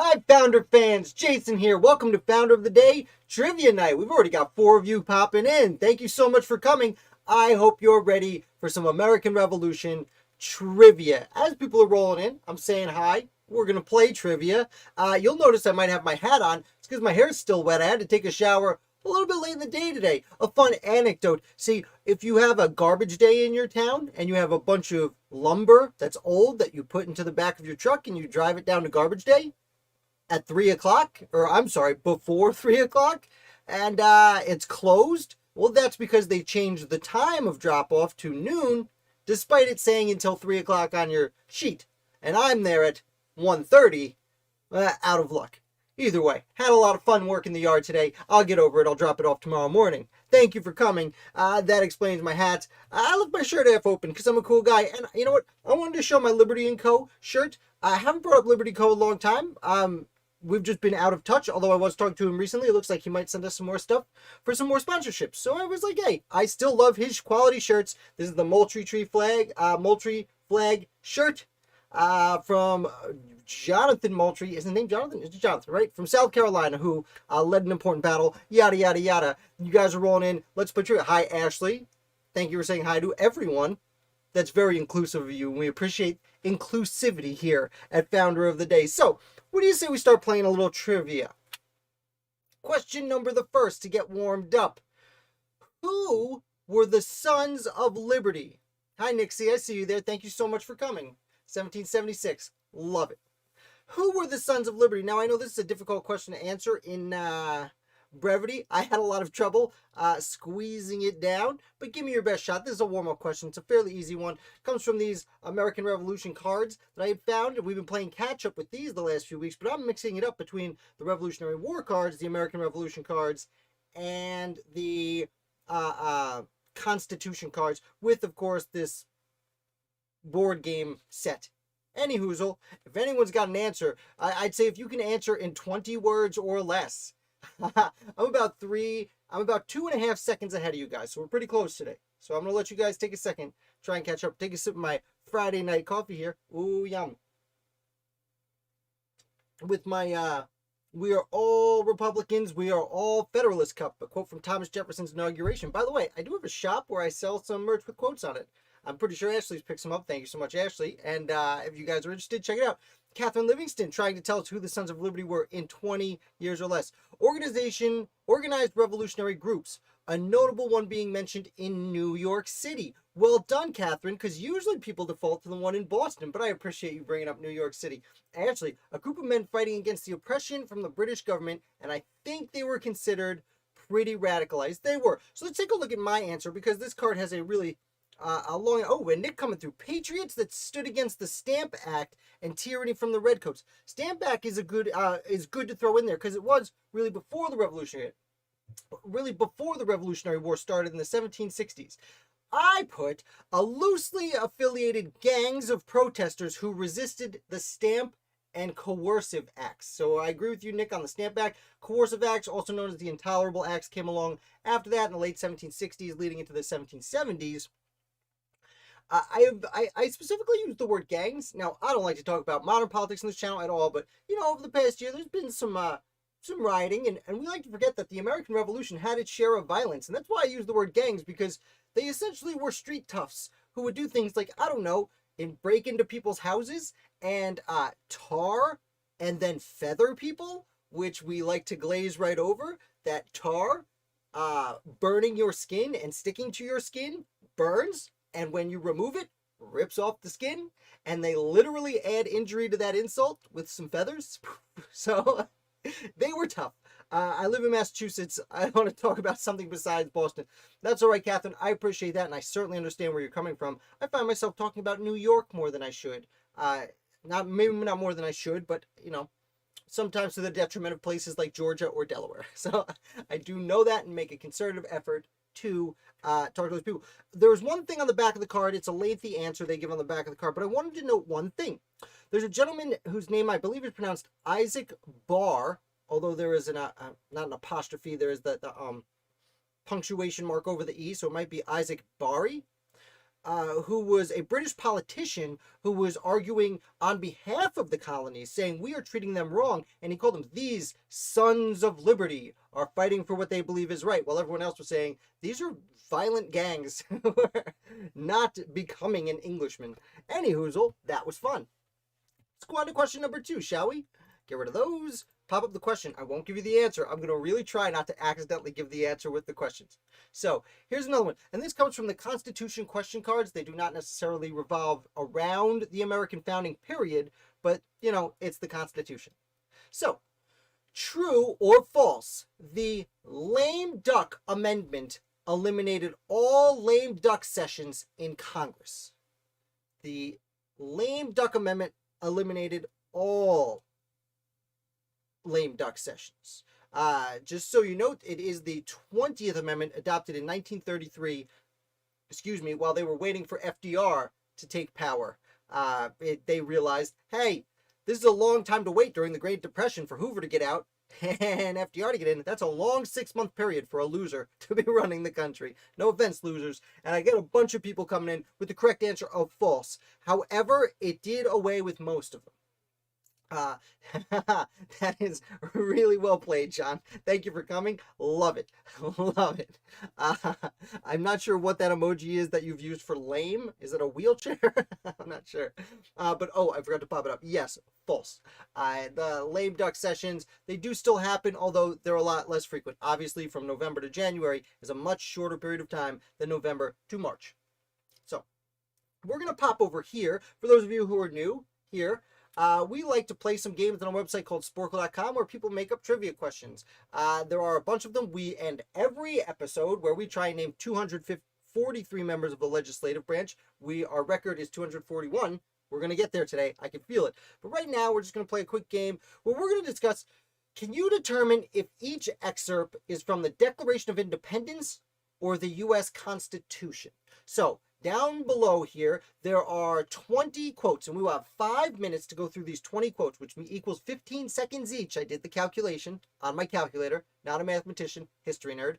Hi, Founder fans. Jason here. Welcome to Founder of the Day Trivia Night. We've already got 4 of you popping in. Thank you so much for coming. I hope you're ready for some American Revolution trivia. As people are rolling in, I'm saying hi. We're going to play trivia. You'll notice I might have my hat on. It's because my hair is still wet. I had to take a shower a little bit late in the day today. A fun anecdote. See, if you have a garbage day in your town and you have a bunch of lumber that's old that you put into the back of your truck and you drive it down to garbage day, at 3 o'clock, or I'm sorry, before 3 o'clock, and it's closed. Well, that's because they changed the time of drop off to noon, despite it saying until 3 o'clock on your sheet. And I'm there at 1:30, out of luck. Either way, had a lot of fun work in the yard today. I'll get over it. I'll drop it off tomorrow morning. Thank you for coming. That explains my hat. I left my shirt half open because I'm a cool guy. And you know what? I wanted to show my Liberty & Co. shirt. I haven't brought up Liberty Co. in a long time. We've just been out of touch, although I was talking to him recently. It looks like he might send us some more stuff for some more sponsorships. So I was like, hey, I still love his quality shirts. This is the Moultrie flag shirt from Jonathan Moultrie. Is his name Jonathan? It's Jonathan, right? From South Carolina, who led an important battle, yada, yada, yada. You guys are rolling in. Let's put you. Hi, Ashley. Thank you for saying hi to everyone. That's very inclusive of you, and we appreciate inclusivity here at Founder of the Day. So, what do you say we start playing a little trivia? Question number the first to get warmed up. Who were the Sons of Liberty? Hi, Nixie. I see you there. Thank you so much for coming. 1776. Love it. Who were the Sons of Liberty? Now, I know this is a difficult question to answer in brevity. I had a lot of trouble squeezing it down, but give me your best shot. This is a warm-up question. It's a fairly easy one. It comes from these American Revolution cards that I had found. We've been playing catch-up with these the last few weeks, but I'm mixing it up between the Revolutionary War cards, the American Revolution cards, and the Constitution cards, with, of course, this board game set. Any hoozle, if anyone's got an answer, I'd say if you can answer in 20 words or less. I'm about 2.5 seconds ahead of you guys, so we're pretty close today. So I'm gonna let you guys take a second, try and catch up. Take a sip of my Friday night coffee here. Ooh, yum. With my we are all Republicans, we are all Federalist cup, a quote from Thomas Jefferson's inauguration. By the way, I do have a shop where I sell some merch with quotes on it. I'm pretty sure Ashley's picked some up. Thank you so much, Ashley. And if you guys are interested, check it out. Catherine Livingston trying to tell us who the Sons of Liberty were in 20 years or less. Organized revolutionary groups. A notable one being mentioned in New York City. Well done, Catherine, because usually people default to the one in Boston, but I appreciate you bringing up New York City. Actually, a group of men fighting against the oppression from the British government, and I think they were considered pretty radicalized. They were. So let's take a look at my answer, because this card has a really and Nick coming through. Patriots that stood against the Stamp Act and tyranny from the Redcoats. Stamp Act is good to throw in there because it was really before the Revolutionary War started in the 1760s. I put a loosely affiliated gangs of protesters who resisted the Stamp and Coercive Acts. So I agree with you, Nick, on the Stamp Act. Coercive Acts, also known as the Intolerable Acts, came along after that in the late 1760s, leading into the 1770s. I specifically use the word gangs. Now, I don't like to talk about modern politics on this channel at all, but, over the past year, there's been some rioting, and we like to forget that the American Revolution had its share of violence, and that's why I use the word gangs, because they essentially were street toughs who would do things like, I don't know, break into people's houses and tar and then feather people, which we like to glaze right over. That tar, burning your skin and sticking to your skin, burns. And when you remove it, rips off the skin, and they literally add injury to that insult with some feathers. So they were tough. I live in Massachusetts. I want to talk about something besides Boston. That's all right, Catherine. I appreciate that, and I certainly understand where you're coming from. I find myself talking about New York more than I should. Maybe not more than I should, but sometimes to the detriment of places like Georgia or Delaware. So I do know that and make a concerted effort to talk to those people. There's one thing on the back of the card. It's a lengthy answer they give on the back of the card, but I wanted to note one thing. There's a gentleman whose name I believe is pronounced Isaac Barr, although there is not an apostrophe. There is the punctuation mark over the E, so it might be Isaac Barry. who was a British politician who was arguing on behalf of the colonies, saying we are treating them wrong, and he called them these sons of liberty are fighting for what they believe is right, while everyone else was saying these are violent gangs who are not becoming an Englishman. Anyhoozle, that was fun. Let's go on to question number 2, shall we? Get rid of those. Pop up the question. I won't give you the answer. I'm going to really try not to accidentally give the answer with the questions. So here's another one. And this comes from the Constitution question cards. They do not necessarily revolve around the American founding period, but, you know, it's the Constitution. So, true or false, the lame duck amendment eliminated all lame duck sessions in Congress. The lame duck amendment eliminated all lame duck sessions. Just so you note, it is the 20th Amendment adopted in 1933, while they were waiting for FDR to take power. They realized, hey, this is a long time to wait during the Great Depression for Hoover to get out and FDR to get in. That's a long 6-month period for a loser to be running the country. No offense, losers. And I get a bunch of people coming in with the correct answer of false. However, it did away with most of them. That is really well played, John. Thank you for coming. Love it. Love it. I'm not sure what that emoji is that you've used for lame. Is it a wheelchair? I'm not sure. But oh, I forgot to pop it up. Yes, false. The lame duck sessions, they do still happen, although they're a lot less frequent. Obviously, from November to January is a much shorter period of time than November to March. So, we're going to pop over here. For those of you who are new here, we like to play some games on a website called Sporkle.com where people make up trivia questions. There are a bunch of them. We end every episode where we try and name 243 members of the legislative branch. Our record is 241. We're going to get there today. I can feel it. But right now, we're just going to play a quick game where we're going to discuss, can you determine if each excerpt is from the Declaration of Independence or the U.S. Constitution? So, down below here, there are 20 quotes, and we will have 5 minutes to go through these 20 quotes, which equals 15 seconds each. I did the calculation on my calculator, not a mathematician, history nerd.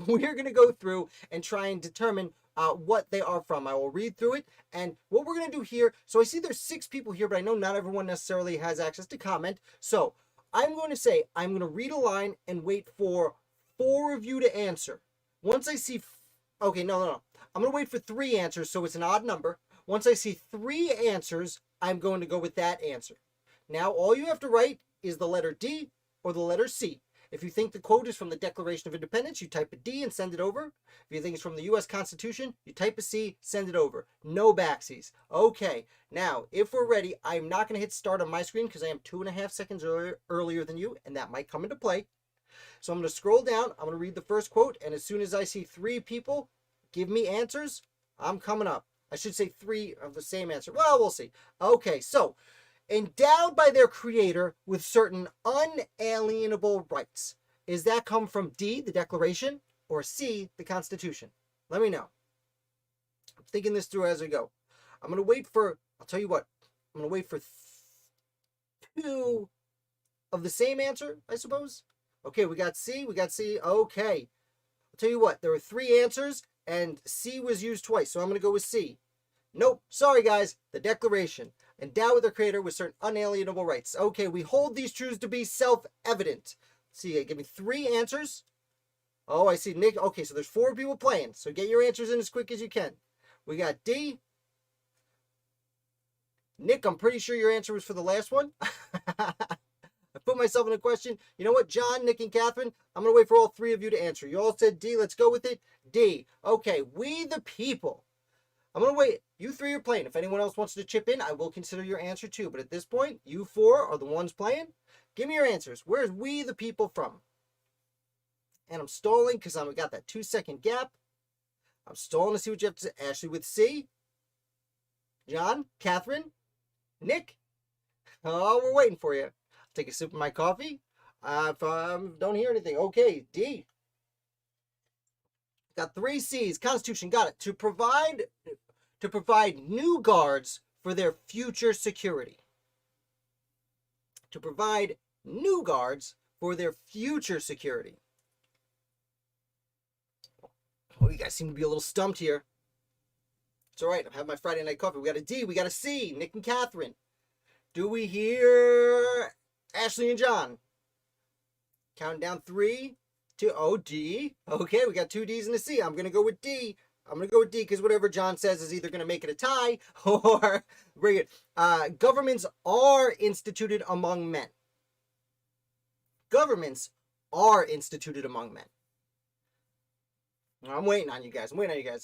We're going to go through and try and determine what they are from. I will read through it, and what we're going to do here, so I see there's 6 people here, but I know not everyone necessarily has access to comment. So I'm going to say, I'm going to read a line and wait for 4 of you to answer. Once I see, okay, no. I'm going to wait for 3 answers, so it's an odd number. Once I see 3 answers, I'm going to go with that answer. Now, all you have to write is the letter D or the letter C. If you think the quote is from the Declaration of Independence, you type a D and send it over. If you think it's from the U.S. Constitution, you type a C, send it over. No backsies. Okay, now, if we're ready, I'm not going to hit start on my screen because I am 2.5 seconds earlier than you, and that might come into play. So I'm going to scroll down. I'm going to read the first quote, and as soon as I see 3 people give me answers, I'm coming up. I should say 3 of the same answer. Well, we'll see. Okay, so, endowed by their creator with certain unalienable rights. Is that come from D, the Declaration, or C, the Constitution? Let me know. I'm thinking this through as I go. I'm going to wait for, I'll tell you what, I'm going to wait for 2 of the same answer, I suppose. Okay, we got C. Okay. I'll tell you what, there were 3 answers, and C was used twice, so I'm going to go with C. Nope, sorry guys, the Declaration. Endowed with their creator with certain unalienable rights. Okay, we hold these truths to be self-evident. See, give me 3 answers. Oh, I see Nick. Okay, so there's 4 people playing, so get your answers in as quick as you can. We got D. Nick, I'm pretty sure your answer was for the last one. I put myself in a question. You know what, John, Nick, and Catherine? I'm going to wait for all 3 of you to answer. You all said D. Let's go with it. D. Okay, we the people. I'm going to wait. You 3 are playing. If anyone else wants to chip in, I will consider your answer too. But at this point, you 4 are the ones playing. Give me your answers. Where's we the people from? And I'm stalling because I've got that 2-second gap. I'm stalling to see what you have to say. Ashley with C. John, Catherine, Nick. Oh, we're waiting for you. Take a sip of my coffee. If I don't hear anything. Okay, D. Got 3 C's. Constitution, got it. To provide new guards for their future security. To provide new guards for their future security. Oh, you guys seem to be a little stumped here. It's all right. I have my Friday night coffee. We got a D. We got a C. Nick and Catherine. Do we hear Ashley and John? Counting down 3, 2, oh, D. Okay, we got 2 D's and a C. I'm going to go with D. I'm going to go with D because whatever John says is either going to make it a tie or bring it. Governments are instituted among men. Governments are instituted among men. I'm waiting on you guys.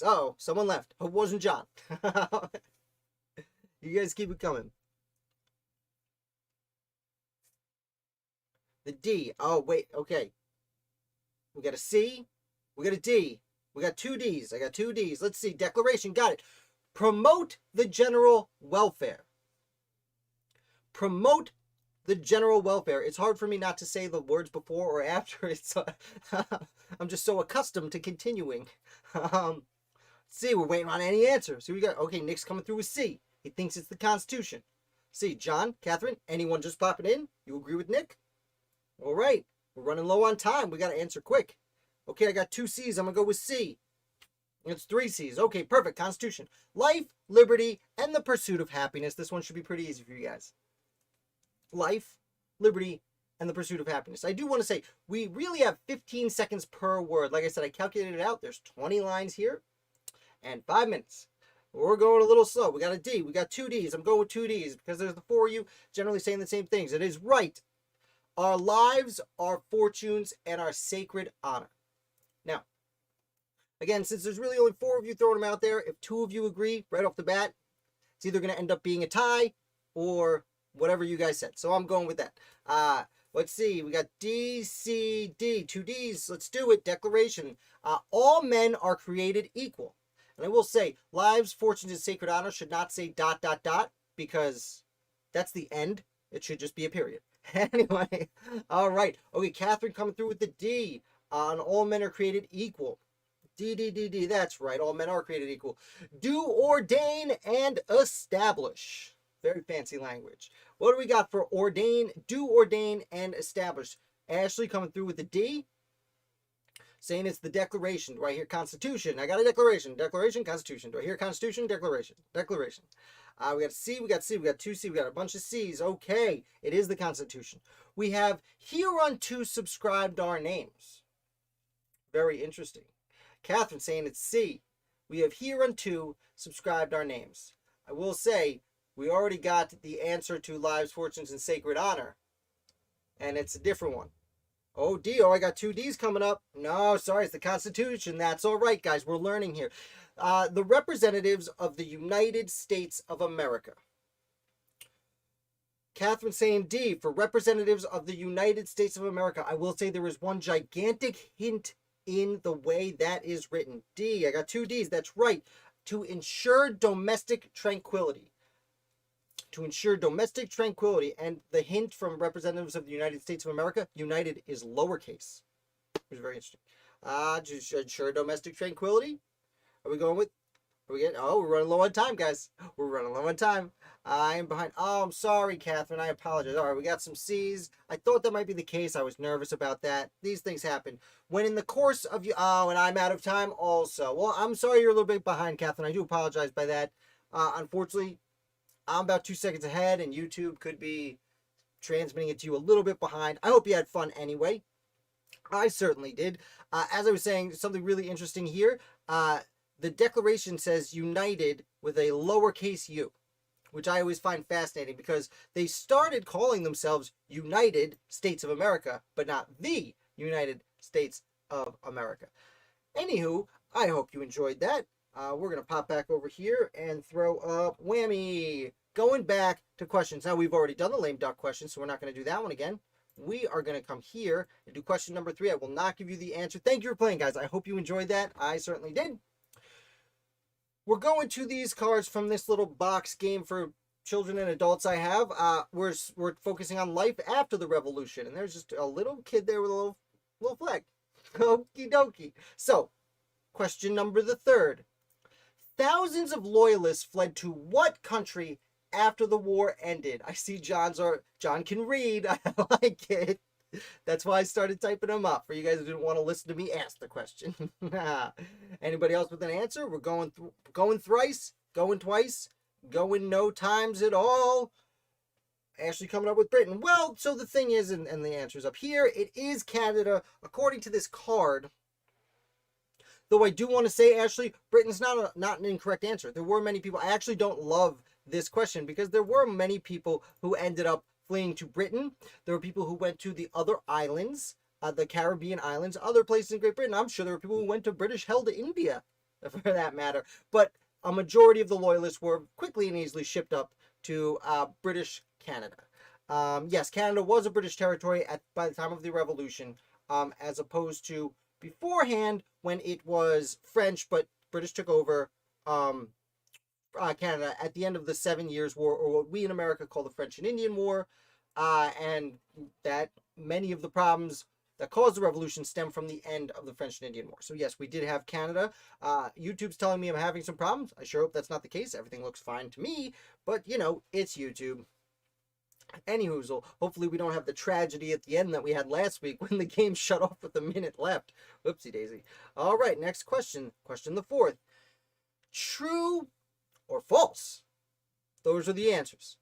Oh, someone left. Hope it wasn't John. You guys keep it coming. The D. Oh, wait. Okay. We got a C. We got a D. We got 2 D's. I got 2 D's. Let's see. Declaration. Got it. Promote the general welfare. Promote the general welfare. It's hard for me not to say the words before or after. It's I'm just so accustomed to continuing. See, we're waiting on any answer. So we got, okay, Nick's coming through with C. He thinks it's the Constitution. C. John, Catherine, anyone just popping in? You agree with Nick? All right. We're running low on time. We got to answer quick. Okay, I got 2 C's. I'm going to go with C. It's 3 C's. Okay, perfect. Constitution. Life, liberty, and the pursuit of happiness. This one should be pretty easy for you guys. Life, liberty, and the pursuit of happiness. I do want to say, we really have 15 seconds per word. Like I said, I calculated it out. There's 20 lines here and 5 minutes. We're going a little slow. We got a D. We got 2 D's. I'm going with 2 D's because there's the 4 of you generally saying the same things. It is right. Our lives, our fortunes, and our sacred honor. Now, again, since there's really only 4 of you throwing them out there, if 2 of you agree right off the bat, it's either going to end up being a tie or whatever you guys said. So I'm going with that. Let's see. We got D, C, D. 2 D's. Let's do it. Declaration. All men are created equal. And I will say, lives, fortunes, and sacred honor should not say ... because that's the end. It should just be a period. Anyway, all right. Okay, Catherine coming through with the D. On all men are created equal. D, D, D, D. That's right. All men are created equal. Do, ordain, and establish. Very fancy language. What do we got for ordain, do, ordain, and establish? Ashley coming through with the D. Saying it's the Declaration. Do I hear Constitution? I got a Declaration. Declaration, Constitution. Do I hear Constitution? Declaration. Declaration. We got C, we got C, we got 2 C, we got a bunch of C's. Okay, it is the Constitution. We have hereunto subscribed our names. Very interesting. Catherine saying it's C. We have hereunto subscribed our names. I will say, we already got the answer to lives, fortunes, and sacred honor. And it's a different one. Oh, D. Oh, I got 2 D's coming up. No, sorry, it's the Constitution. That's all right, guys. We're learning here. The representatives of the United States of America. Catherine saying D for representatives of the United States of America. I will say there is one gigantic hint in the way that is written. D. I got 2 D's. That's right. To ensure domestic tranquility. To ensure domestic tranquility. And the hint from representatives of the United States of America, United is lowercase. Which is very interesting. To ensure domestic tranquility. Are we going with? Are we getting? Oh, we're running low on time, guys. We're running low on time. I am behind. Oh, I'm sorry, Catherine. I apologize. All right, we got some C's. I thought that might be the case. I was nervous about that. These things happen. When in the course of you, oh, and I'm out of time also. Well, I'm sorry you're a little bit behind, Catherine. I do apologize by that. Unfortunately, I'm about 2 seconds ahead, and YouTube could be transmitting it to you a little bit behind. I hope you had fun anyway. I certainly did. As I was saying, something really interesting here. The Declaration says united with a lowercase u, which I always find fascinating because they started calling themselves United States of America, but not the United States of America. Anywho, I hope you enjoyed that. We're going to pop back over here and throw up whammy. Going back to questions. Now, we've already done the lame duck question, so we're not going to do that one again. We are going to come here and do question number 3. I will not give you the answer. Thank you for playing, guys. I hope you enjoyed that. I certainly did. We're going to these cards from this little box game for children and adults I have. We're focusing on life after the revolution. And there's just a little kid there with a little flag. Okie dokie. So, question number the 3rd. Thousands of loyalists fled to what country after the war ended? I see John can read. I like it. That's why I started typing them up for you guys who didn't want to listen to me ask the question. Anybody else with an answer? We're going thrice. Going twice? Going no times at all? Ashley coming up with Britain. Well, so the thing is, and the answer's up here, it is Canada, according to this card. Though I do want to say, Ashley, Britain's not an incorrect answer. There were many people. I actually don't love this question because there were many people who ended up fleeing to Britain. There were people who went to the other islands, the Caribbean islands, other places in Great Britain. I'm sure there were people who went to British-held India, for that matter. But a majority of the loyalists were quickly and easily shipped up to British Canada. Yes, Canada was a British territory by the time of the Revolution, as opposed to beforehand when it was French, but British took over Canada at the end of the 7 Years' War, or what we in America call the French and Indian War, and that many of the problems that caused the revolution stem from the end of the French and Indian War. So yes, we did have Canada. YouTube's telling me I'm having some problems. I sure hope that's not the case. Everything looks fine to me, but you know, it's YouTube. Anyhoozle, hopefully we don't have the tragedy at the end that we had last week when the game shut off with a minute left. Whoopsie daisy. All right, next question. Question the fourth. True or false? Those are the answers.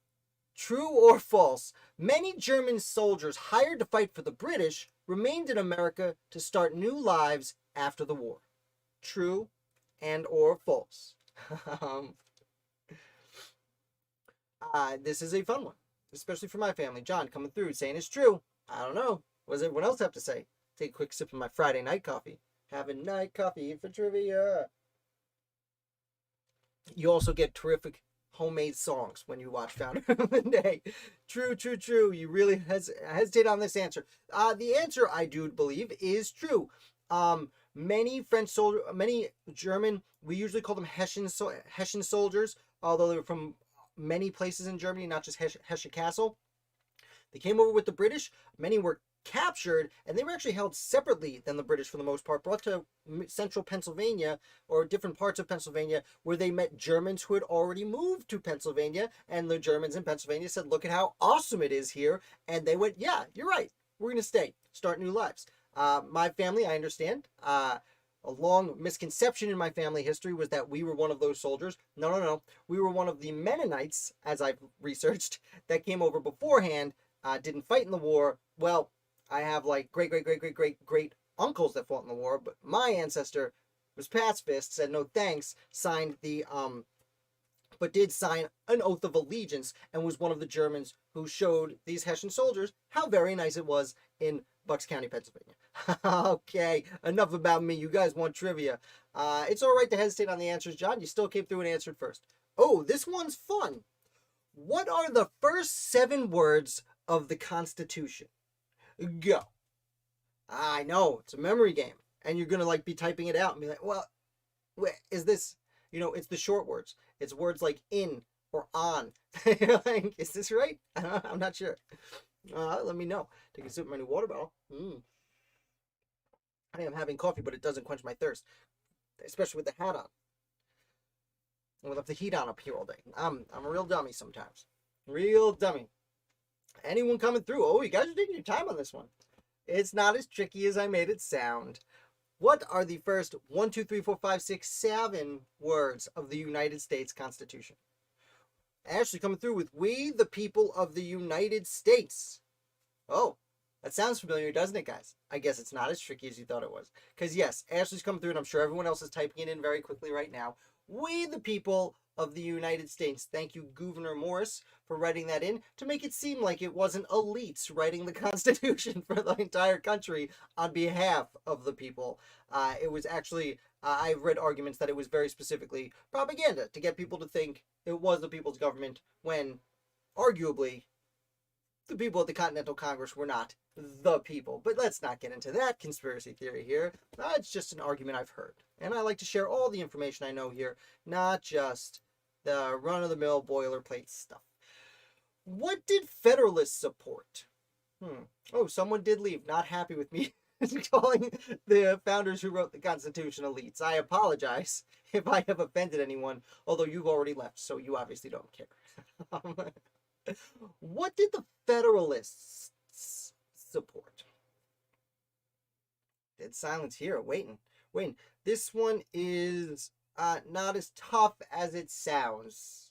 True or false? Many German soldiers hired to fight for the British remained in America to start new lives after the war. True and or false? This is a fun one, especially for my family. John coming through saying it's true. I don't know. What does everyone else have to say? Take a quick sip of my Friday night coffee. Having night coffee for trivia. You also get terrific homemade songs when you watch Founder of the Day. True, true, true. You really hesitate on this answer. The answer, I do believe, is true. Many French soldiers, many German, we usually call them Hessian soldiers, although they're from many places in Germany, not just Hesse Castle. They came over with the British. Many were captured, and they were actually held separately than the British for the most part, brought to central Pennsylvania or different parts of Pennsylvania where they met Germans who had already moved to Pennsylvania, and the Germans in Pennsylvania said, look at how awesome it is here, and they went, yeah, you're right, we're going to stay, start new lives. My family, I understand, a long misconception in my family history was that we were one of those soldiers. No. We were one of the Mennonites, as I've researched, that came over beforehand, didn't fight in the war. Well, I have like great uncles that fought in the war, but my ancestor was pacifist, said no thanks, signed the but did sign an oath of allegiance and was one of the Germans who showed these Hessian soldiers how very nice it was in Bucks County, Pennsylvania. Okay, enough about me. You guys want trivia. It's all right to hesitate on the answers, John. You still came through and answered first. Oh, this one's fun. What are the first 7 words of the Constitution? Go. I know, it's a memory game. And you're going to like be typing it out and be like, well, is this, it's the short words. It's words like in or on. Like, is this right? I'm not sure. Let me know. Take a sip of my new water bottle. I am having coffee, but it doesn't quench my thirst, especially with the hat on. And with the heat on up here all day. I'm a real dummy sometimes. Real dummy. Anyone coming through? Oh, you guys are taking your time on this one. It's not as tricky as I made it sound. What are the first 1, 2, 3, 4, 5, 6, 7 words of the United States Constitution? Ashley coming through with "We the people of the United States." Oh, that sounds familiar, doesn't it, guys? I guess it's not as tricky as you thought it was. Because yes, Ashley's coming through, and I'm sure everyone else is typing it in very quickly right now. We the people of the United States. Thank you, Gouverneur Morris, for writing that in to make it seem like it wasn't elites writing the Constitution for the entire country on behalf of the people. It was actually, I've read arguments that it was very specifically propaganda to get people to think it was the people's government when, arguably, the people at the Continental Congress were not the people. But let's not get into that conspiracy theory here. It's just an argument I've heard. And I like to share all the information I know here, not just the run-of-the-mill boilerplate stuff. What did Federalists support? Oh, someone did leave. Not happy with me calling the founders who wrote the Constitution elites. I apologize if I have offended anyone, although you've already left, so you obviously don't care. What did the Federalists support? Dead silence here. Waiting. This one is not as tough as it sounds.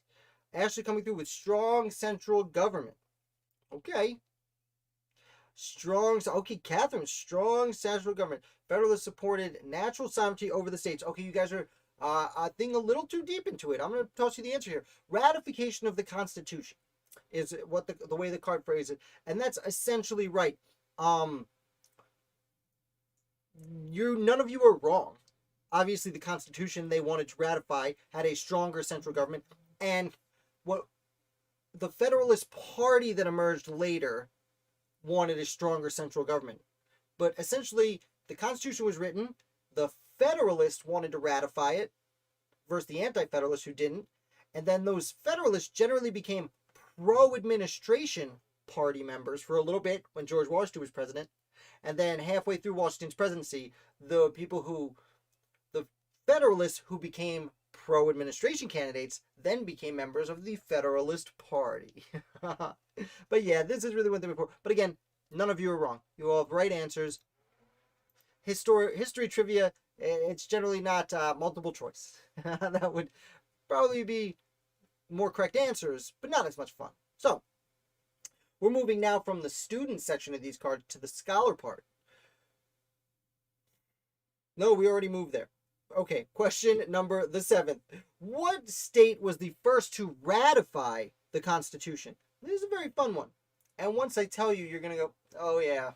Ashley coming through with strong central government. Okay. Okay, Catherine, strong central government. Federalists supported natural sovereignty over the states. Okay, you guys are thinking a little too deep into it. I'm going to toss you the answer here. Ratification of the Constitution is what the way the card phrases it, and that's essentially right. None of you are wrong. Obviously, the Constitution they wanted to ratify had a stronger central government, and what the Federalist Party that emerged later wanted a stronger central government. But essentially, the Constitution was written, the Federalists wanted to ratify it, versus the Anti-Federalists who didn't, and then those Federalists generally became pro-administration party members for a little bit when George Washington was president, and then halfway through Washington's presidency, the Federalists who became pro-administration candidates then became members of the Federalist Party. But yeah, this is really what they were for. But again, none of you are wrong. You all have right answers. History trivia, it's generally not multiple choice. That would probably be more correct answers, but not as much fun. So, we're moving now from the student section of these cards to the scholar part. No, we already moved there. Okay, question number the 7th. What state was the first to ratify the Constitution? This is a very fun one. And once I tell you, you're going to go, oh yeah.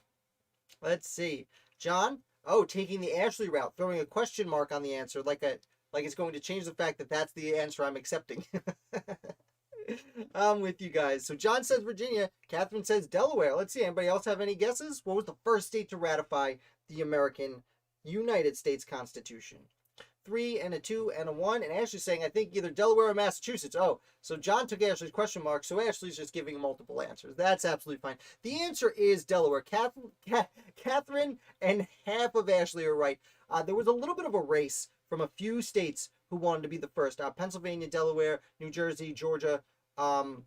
Let's see. John? Oh, taking the Ashley route, throwing a question mark on the answer like it's going to change the fact that that's the answer I'm accepting. I'm with you guys. So John says Virginia. Catherine says Delaware. Let's see. Anybody else have any guesses? What was the first state to ratify the American United States Constitution? 3 and a 2 and a 1. And Ashley's saying, I think either Delaware or Massachusetts. Oh, so John took Ashley's question mark, so Ashley's just giving multiple answers. That's absolutely fine. The answer is Delaware. Catherine and half of Ashley are right. There was a little bit of a race from a few states who wanted to be the first. Pennsylvania, Delaware, New Jersey, Georgia. For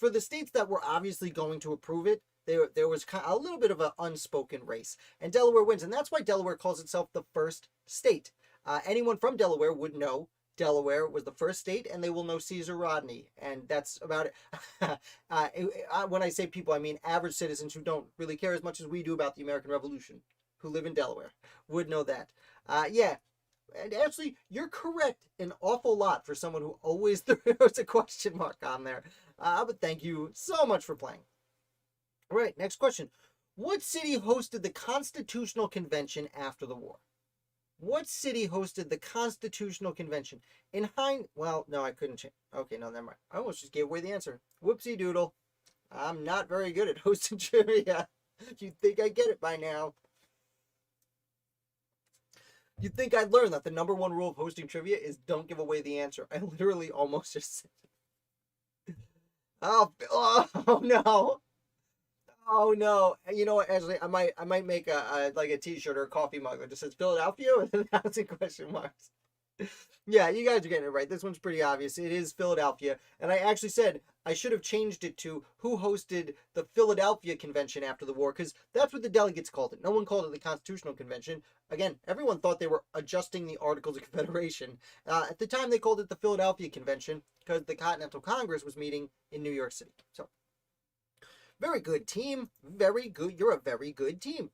the states that were obviously going to approve it, there was a little bit of an unspoken race. And Delaware wins. And that's why Delaware calls itself the first state. Anyone from Delaware would know Delaware was the first state, and they will know Caesar Rodney. And that's about it. When I say people, I mean average citizens who don't really care as much as we do about the American Revolution, who live in Delaware, would know that. Yeah. And actually, you're correct an awful lot for someone who always throws a question mark on there. But thank you so much for playing. All right, next question. What city hosted the Constitutional Convention after the war? What city hosted the Constitutional Convention? Well, no, I couldn't change. Okay, no, never mind. I almost just gave away the answer. Whoopsie doodle. I'm not very good at hosting trivia. You'd think I get it by now. You'd think I'd learn that the number one rule of hosting trivia is don't give away the answer. I literally almost just said it. Oh no. Oh no! You know what? Actually, I might make a T-shirt or a coffee mug that just says Philadelphia with 1,000 question marks. Yeah, you guys are getting it right. This one's pretty obvious. It is Philadelphia, and I actually said I should have changed it to who hosted the Philadelphia Convention after the war, because that's what the delegates called it. No one called it the Constitutional Convention. Again, everyone thought they were adjusting the Articles of Confederation. At the time, they called it the Philadelphia Convention because the Continental Congress was meeting in New York City. So. Very good team. Very good. You're a very good team.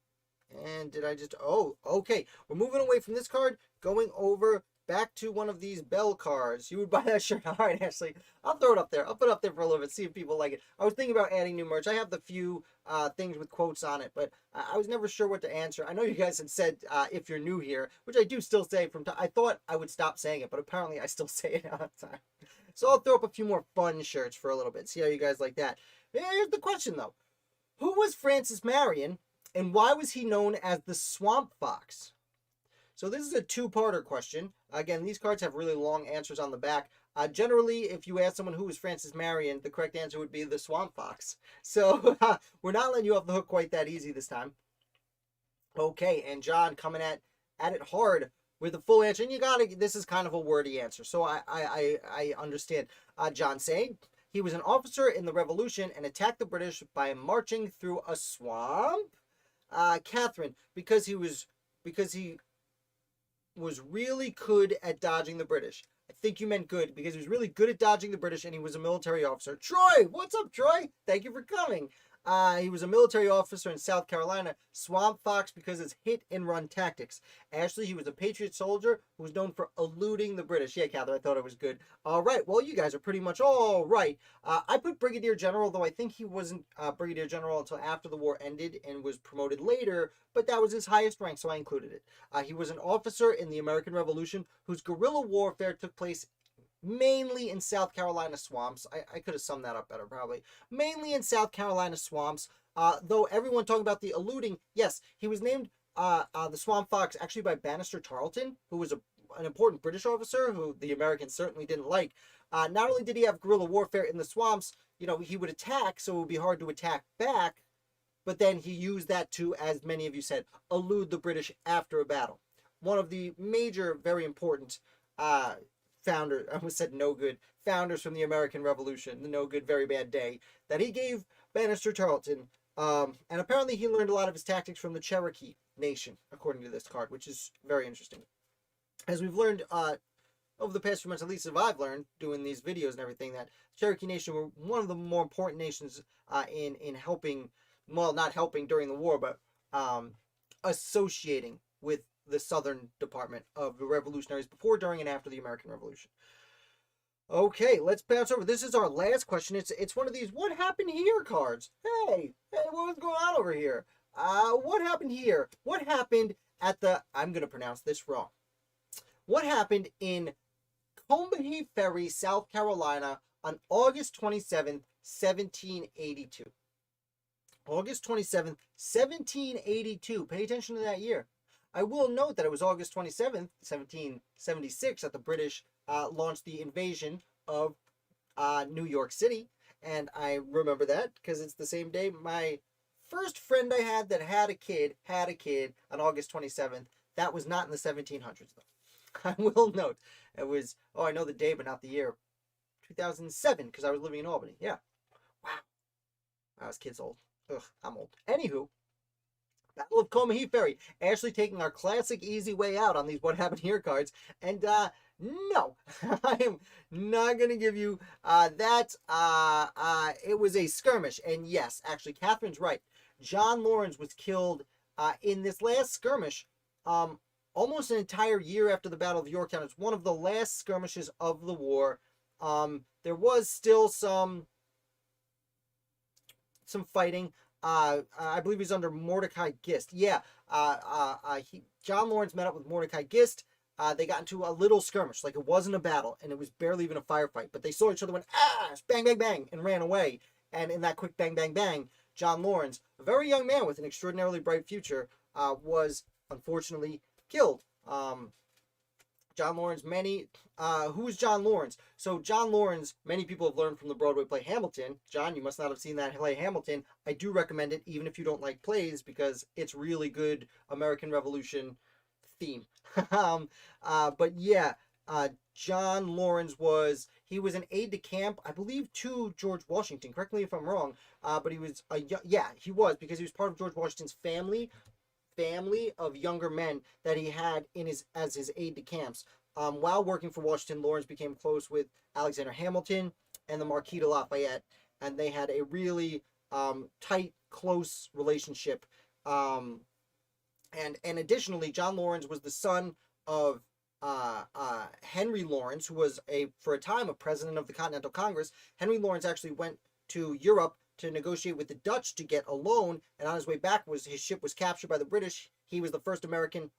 And did I just... Oh, okay. We're moving away from this card, going over back to one of these bell cards. You would buy that shirt. All right, Ashley. I'll throw it up there. I'll put it up there for a little bit, see if people like it. I was thinking about adding new merch. I have the few things with quotes on it, but I was never sure what to answer. I know you guys had said if you're new here, which I do still say from time. I thought I would stop saying it, but apparently I still say it all the time. So I'll throw up a few more fun shirts for a little bit. See how you guys like that. Here's the question, though. Who was Francis Marion, and why was he known as the Swamp Fox? So this is a two-parter question. Again, these cards have really long answers on the back. Generally, if you ask someone who was Francis Marion, the correct answer would be the Swamp Fox. So we're not letting you off the hook quite that easy this time. Okay, and John coming at it hard with a full answer. And this is kind of a wordy answer, so I understand. John saying... He was an officer in the Revolution and attacked the British by marching through a swamp. Catherine, because he was really good at dodging the British. I think you meant good because he was really good at dodging the British and he was a military officer. Troy, what's up, Troy? Thank you for coming. He was a military officer in South Carolina. Swamp Fox because his hit and run tactics. Ashley, he was a Patriot soldier who was known for eluding the British. Yeah, Catherine, I thought it was good. All right, well, you guys are pretty much all right. I put Brigadier General, though I think he wasn't Brigadier General until after the war ended and was promoted later, but that was his highest rank, so I included it. He was an officer in the American Revolution whose guerrilla warfare took place mainly in South Carolina swamps. I could have summed that up better, probably. Mainly in South Carolina swamps. Though everyone talking about the eluding, yes, he was named the Swamp Fox actually by Bannister Tarleton, who was an important British officer who the Americans certainly didn't like. Not only did he have guerrilla warfare in the swamps, he would attack, so it would be hard to attack back, but then he used that to, as many of you said, elude the British after a battle. One of the major, very important founders, I almost said no good, founders from the American Revolution, the no good, very bad day, that he gave Bannister Tarleton. And apparently he learned a lot of his tactics from the Cherokee Nation, according to this card, which is very interesting. As we've learned over the past few months, at least as I've learned, doing these videos and everything, that Cherokee Nation were one of the more important nations in helping, well, not helping during the war, but associating with the Southern Department of the Revolutionaries before, during, and after the American Revolution. Okay, let's bounce over. This is our last question. It's one of these "What happened here" cards. Hey, what's going on over here? What happened here? What happened at the? I'm gonna pronounce this wrong. What happened in Combahee Ferry, South Carolina, on August 27th, 1782? August 27th, 1782. Pay attention to that year. I will note that it was August 27th, 1776, that the British launched the invasion of New York City. And I remember that because it's the same day my first friend I had that had a kid on August 27th. That was not in the 1700s, though. I will note. It was, I know the day, but not the year. 2007, because I was living in Albany. Yeah. Wow. I was kids old. Ugh, I'm old. Anywho, Battle of Combahee Ferry. Ashley taking our classic easy way out on these "What Happened Here" cards. And no, I am not going to give you that. It was a skirmish. And yes, actually, Catherine's right. John Lawrence was killed in this last skirmish almost an entire year after the Battle of Yorktown. It's one of the last skirmishes of the war. There was still some fighting. I believe he's under Mordecai Gist. Yeah, John Lawrence met up with Mordecai Gist. They got into a little skirmish, like it wasn't a battle, and it was barely even a firefight. But they saw each other, went bang, bang, bang, and ran away. And in that quick bang, bang, bang, John Lawrence, a very young man with an extraordinarily bright future, was unfortunately killed. John Lawrence, who's John Lawrence? So John Lawrence, many people have learned from the Broadway play Hamilton. John, you must not have seen that play Hamilton. I do recommend it, even if you don't like plays, because it's really good American Revolution theme. But yeah, John Lawrence was an aide-de-camp, I believe, to George Washington. Correct me if I'm wrong. But he was, he was, because he was part of George Washington's family of younger men that he had as his aide-de-camps. While working for Washington, Lawrence became close with Alexander Hamilton and the Marquis de Lafayette, and they had a really tight, close relationship. And additionally, John Lawrence was the son of Henry Lawrence, who was for a time a president of the Continental Congress. Henry Lawrence actually went to Europe to negotiate with the Dutch to get a loan, and on his way back his ship was captured by the British. He was the first American,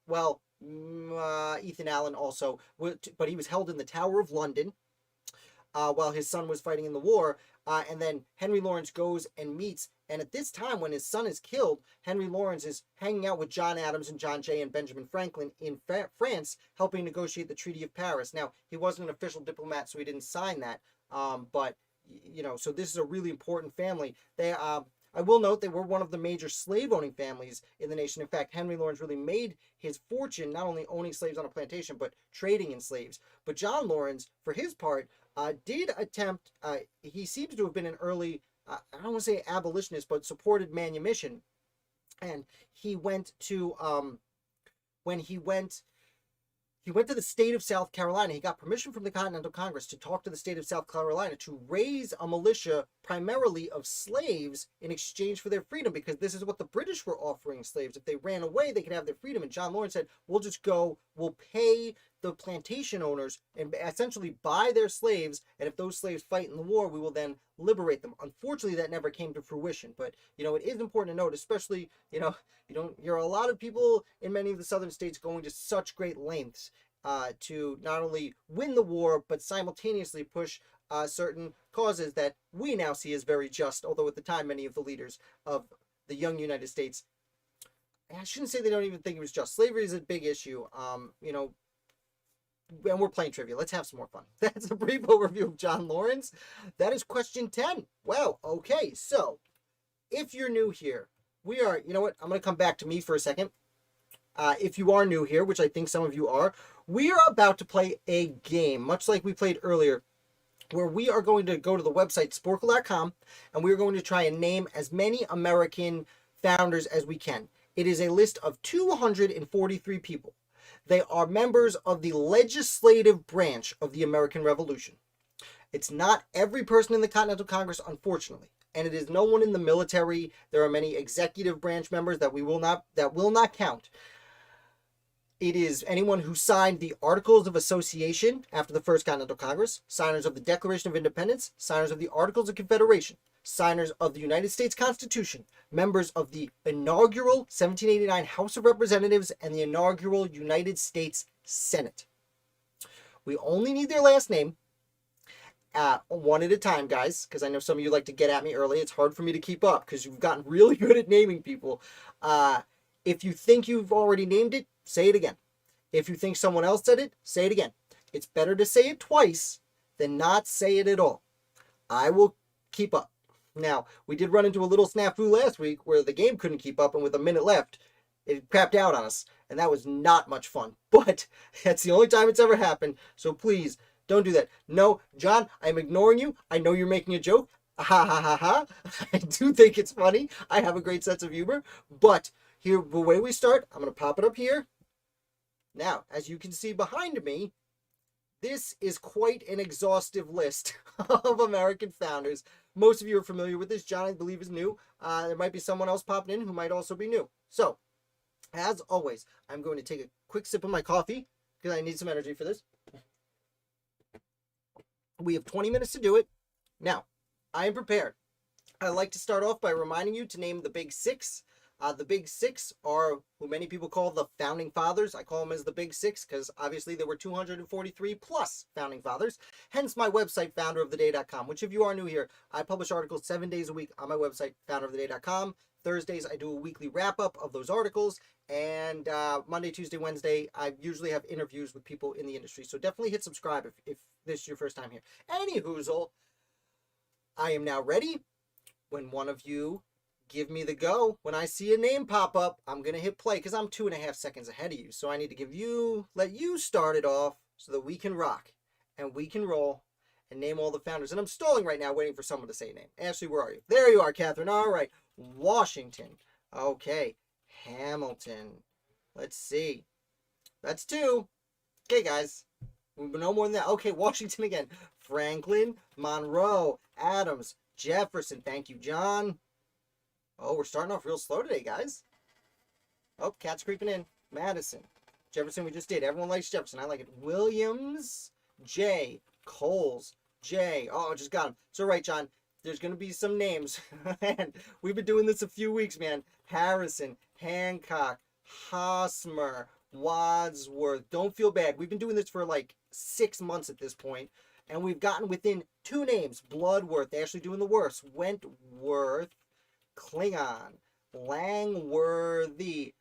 Ethan Allen also, but he was held in the Tower of London while his son was fighting in the war, and then Henry Lawrence goes and meets, and at this time when his son is killed, Henry Lawrence is hanging out with John Adams and John Jay and Benjamin Franklin in France, helping negotiate the Treaty of Paris. Now, he wasn't an official diplomat, so he didn't sign that, but so this is a really important family. I will note they were one of the major slave-owning families in the nation. In fact, Henry Lawrence really made his fortune not only owning slaves on a plantation, but trading in slaves. But John Lawrence, for his part, did attempt, he seems to have been an early, I don't want to say abolitionist, but supported manumission. And he went to, when he went he went to the state of South Carolina. He got permission from the Continental Congress to talk to the state of South Carolina to raise a militia primarily of slaves in exchange for their freedom, because this is what the British were offering slaves. If they ran away, they could have their freedom. And John Lawrence said, we'll just go, we'll pay the plantation owners and essentially buy their slaves, and if those slaves fight in the war, we will then liberate them. Unfortunately, that never came to fruition, but it is important to note, especially, you're a lot of people in many of the southern states going to such great lengths to not only win the war, but simultaneously push certain causes that we now see as very just, although at the time many of the leaders of the young United States, I shouldn't say they don't even think it was just. Slavery is a big issue, and we're playing trivia. Let's have some more fun. That's a brief overview of John Lawrence. That is question 10. Wow. Okay. So if you're new here, we are, I'm going to come back to me for a second. If you are new here, which I think some of you are, we are about to play a game, much like we played earlier, where we are going to go to the website sporkle.com, and we are going to try and name as many American founders as we can. It is a list of 243 people. They are members of the legislative branch of the American Revolution. It's not every person in the Continental Congress, unfortunately, and it is no one in the military. There are many executive branch members that will not count. It is anyone who signed the Articles of Association after the First Continental Congress, signers of the Declaration of Independence, signers of the Articles of Confederation, signers of the United States Constitution, members of the inaugural 1789 House of Representatives and the inaugural United States Senate. We only need their last name, one at a time, guys, because I know some of you like to get at me early. It's hard for me to keep up because you've gotten really good at naming people. If you think you've already named it, say it again. If you think someone else said it, say it again. It's better to say it twice than not say it at all. I will keep up. Now, we did run into a little snafu last week where the game couldn't keep up, and with a minute left, it crapped out on us, and that was not much fun. But that's the only time it's ever happened, so please don't do that. No, John, I'm ignoring you. I know you're making a joke. Ha ha ha ha. I do think it's funny. I have a great sense of humor, but here, the way we start, I'm going to pop it up here. Now, as you can see behind me, this is quite an exhaustive list of American founders. Most of you are familiar with this. John, I believe, is new. There might be someone else popping in who might also be new. So, as always, I'm going to take a quick sip of my coffee because I need some energy for this. We have 20 minutes to do it. Now, I am prepared. I'd like to start off by reminding you to name the big six. The big six are who many people call the founding fathers. I call them as the big six because obviously there were 243 plus founding fathers. Hence my website, founderoftheday.com, which if you are new here, I publish articles 7 days a week on my website, founderoftheday.com. Thursdays, I do a weekly wrap-up of those articles. And Monday, Tuesday, Wednesday, I usually have interviews with people in the industry. So definitely hit subscribe if this is your first time here. Any hoozle, I am now ready. When one of you give me the go. When I see a name pop up, I'm going to hit play because I'm 2.5 seconds ahead of you. So I need to let you start it off so that we can rock and we can roll and name all the founders. And I'm stalling right now waiting for someone to say a name. Ashley, where are you? There you are, Catherine. All right. Washington. Okay. Hamilton. Let's see. That's 2. Okay, guys. No more than that. Okay, Washington again. Franklin, Monroe, Adams, Jefferson. Thank you, John. Oh, we're starting off real slow today, guys. Oh, cat's creeping in. Madison. Jefferson, we just did. Everyone likes Jefferson. I like it. Williams. J. Coles. J. Oh, just got him. So, right, John. There's going to be some names. And we've been doing this a few weeks, man. Harrison. Hancock. Hosmer. Wadsworth. Don't feel bad. We've been doing this for like 6 months at this point. And we've gotten within 2 names. Bloodworth. Actually doing the worst. Wentworth. Klingon, Langworthy,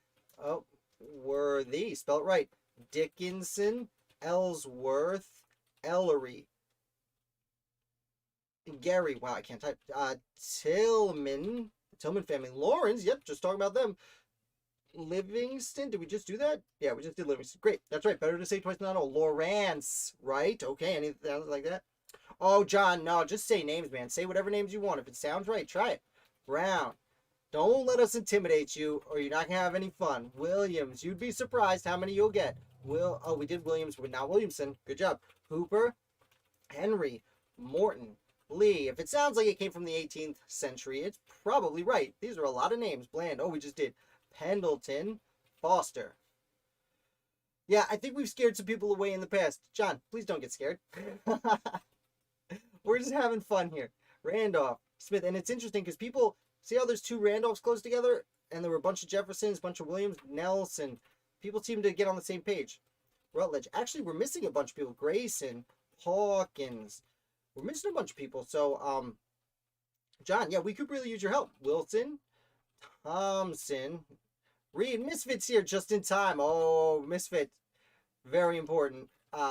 oh, worthy, spell it right, Dickinson, Ellsworth, Ellery, Gary, wow, I can't type, Tillman family, Lawrence, yep, just talking about them, Livingston, did we just do that? Yeah, we just did Livingston, great, that's right, better to say twice than not all, Lawrence, right, okay, anything like that? Oh, John, no, just say names, man, say whatever names you want, if it sounds right, try it. Brown. Don't let us intimidate you or you're not going to have any fun. Williams. You'd be surprised how many you'll get. We did Williams, but not Williamson. Good job. Hooper, Henry, Morton, Lee. If it sounds like it came from the 18th century, it's probably right. These are a lot of names. Bland. Oh, we just did. Pendleton, Foster. Yeah, I think we've scared some people away in the past. John, please don't get scared. We're just having fun here. Randolph, Smith. And it's interesting because people see how there's two Randolphs close together, and there were a bunch of Jeffersons, a bunch of Williams, Nelson. People seem to get on the same page. Rutledge. Actually, we're missing a bunch of people. Grayson, Hawkins. We're missing a bunch of people. So, John, yeah, we could really use your help. Wilson, Thompson, Reed. Misfit's here just in time. Oh, Misfit. Very important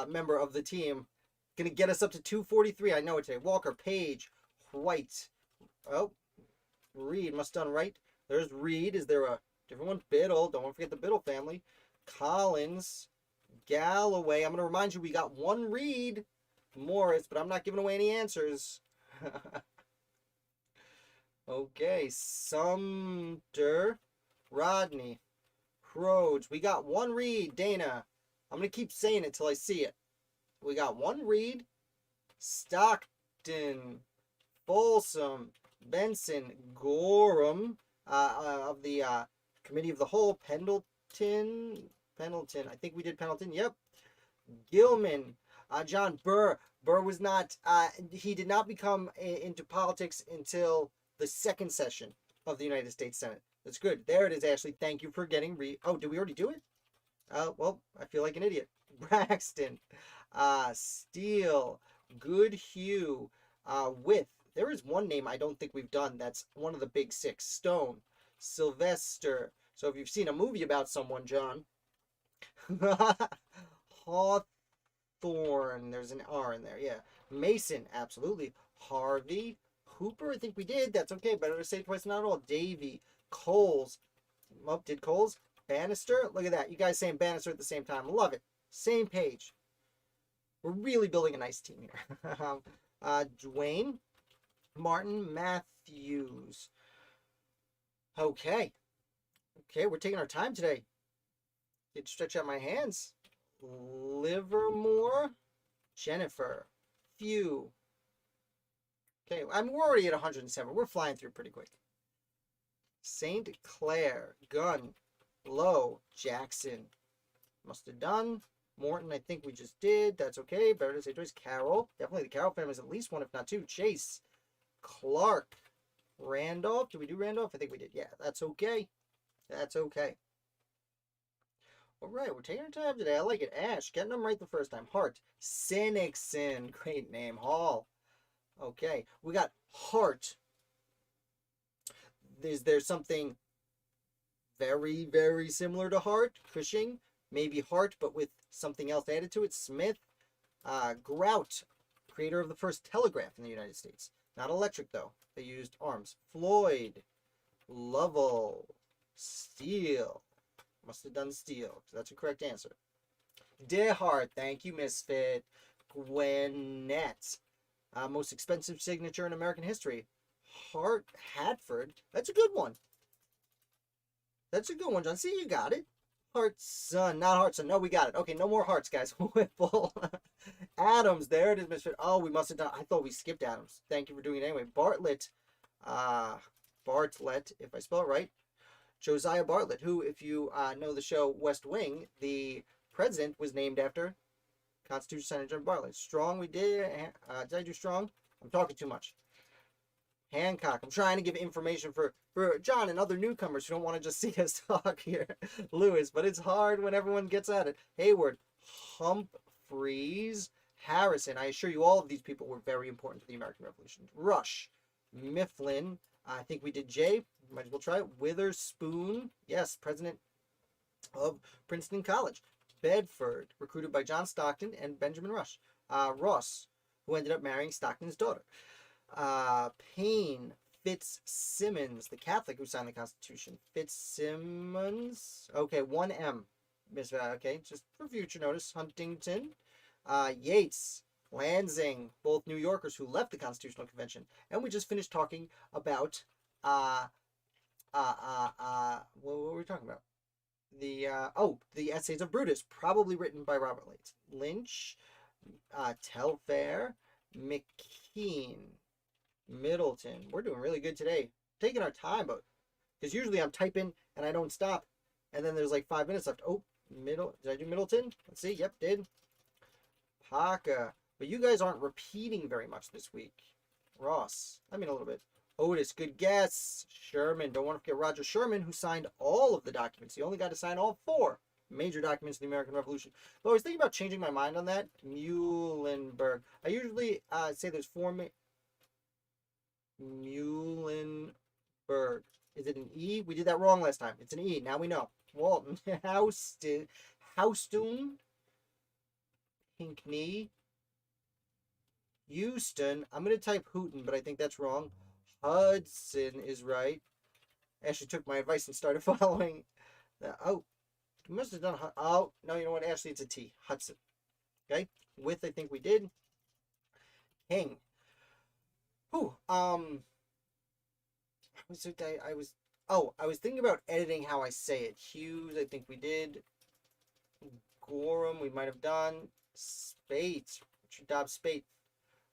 member of the team. Going to get us up to 243. I know it today. Walker, Page, White. Oh, Reed must have done right. There's Reed. Is there a different one? Biddle. Don't forget the Biddle family. Collins, Galloway. I'm going to remind you we got one Reed. Morris, but I'm not giving away any answers. Okay. Sumter, Rodney, Rhodes. We got one Reed. Dana. I'm going to keep saying it till I see it. We got one Reed. Stockton, Folsom, Benson, Gorham, of the Committee of the Whole. Pendleton. I think we did Pendleton. Yep. Gilman. John Burr. Burr was not, he did not become into politics until the second session of the United States Senate. That's good. There it is, Ashley. Thank you for getting Oh, did we already do it? Well, I feel like an idiot. Braxton. Steele. Goodhue. With. There is one name I don't think we've done that's one of the big six. Stone. Sylvester. So if you've seen a movie about someone, John. Hawthorne. There's an R in there. Yeah. Mason. Absolutely. Harvey. Hooper. I think we did. That's okay. Better to say twice, not at all. Davy. Coles. Oh, did Coles? Bannister. Look at that. You guys saying Bannister at the same time. Love it. Same page. We're really building a nice team here. Dwayne. Martin. Matthews. Okay. Okay, we're taking our time today. Get to stretch out my hands. Livermore. Jennifer. Few. Okay, I mean, we're already at 107. We're flying through pretty quick. St. Clair. Gunn. Lowe. Jackson. Must have done. Morton, I think we just did. That's okay. Better to say twice. Carroll. Definitely the Carroll family is at least one, if not two. Chase. Clark. Randolph. Did we do Randolph? I think we did. Yeah, that's okay. That's okay. All right, we're taking our time today. I like it. Ash, getting them right the first time. Hart. Sinixon. Great name. Hall. Okay, we got Hart. Is there something very, very similar to Hart? Cushing. Maybe Hart, but with something else added to it. Smith. Grout. Creator of the first telegraph in the United States. Not electric, though. They used arms. Floyd. Lovell. Steele. Must have done Steele, because that's a correct answer. DeHart. Thank you, Misfit. Gwinnett. Most expensive signature in American history. Hatford. That's a good one. That's a good one, John. See, you got it. Hartson. Not Hartson. No, we got it. Okay, no more hearts, guys. Whipple. Adams. There it is, Misfit. Oh, we must have done. I thought we skipped Adams. Thank you for doing it anyway. Bartlett. Bartlett, if I spell it right. Josiah Bartlett, who, if you know the show West Wing, the president was named after Constitution Senator Bartlett. Strong, we did. Did I do Strong? I'm talking too much. Hancock. I'm trying to give information for John and other newcomers who don't want to just see us talk here. Lewis, but it's hard when everyone gets at it. Hayward. Humphreys. Harrison. I assure you all of these people were very important to the American Revolution. Rush. Mifflin. I think we did J. Might as well try it. Witherspoon. Yes, president of Princeton College. Bedford, recruited by John Stockton and Benjamin Rush. Ross, who ended up marrying Stockton's daughter. Payne. Fitzsimmons, the Catholic who signed the Constitution. Fitzsimmons. Okay, 1M. Okay, just for future notice. Huntington. Yates. Lansing, both New Yorkers who left the Constitutional Convention. And we just finished talking about, what were we talking about? the Essays of Brutus, probably written by Robert Lynch, Telfair, McKean, Middleton. We're doing really good today. Taking our time, but because usually I'm typing and I don't stop, and then there's like 5 minutes left. Oh, did I do Middleton? Let's see. Yep, did. Paca. But you guys aren't repeating very much this week. Ross. I mean, a little bit. Otis, good guess. Sherman. Don't want to forget Roger Sherman, who signed all of the documents. He only got to sign all 4 major documents of the American Revolution. But I was thinking about changing my mind on that. Muhlenberg. I usually say there's 4... Muhlenberg. Is it an E? We did that wrong last time. It's an E. Now we know. Walton. Houston. Pinckney. Houston. I'm going to type Hooten, but I think that's wrong. Hudson is right. Ashley took my advice and started following. Oh, we must have done. Oh, no, you know what? Ashley, it's a T. Hudson. Okay. With, I think we did. King. Whew. I was thinking about editing how I say it. Hughes, I think we did. Gorham, we might have done. Spate. Richard Dobbs Spate.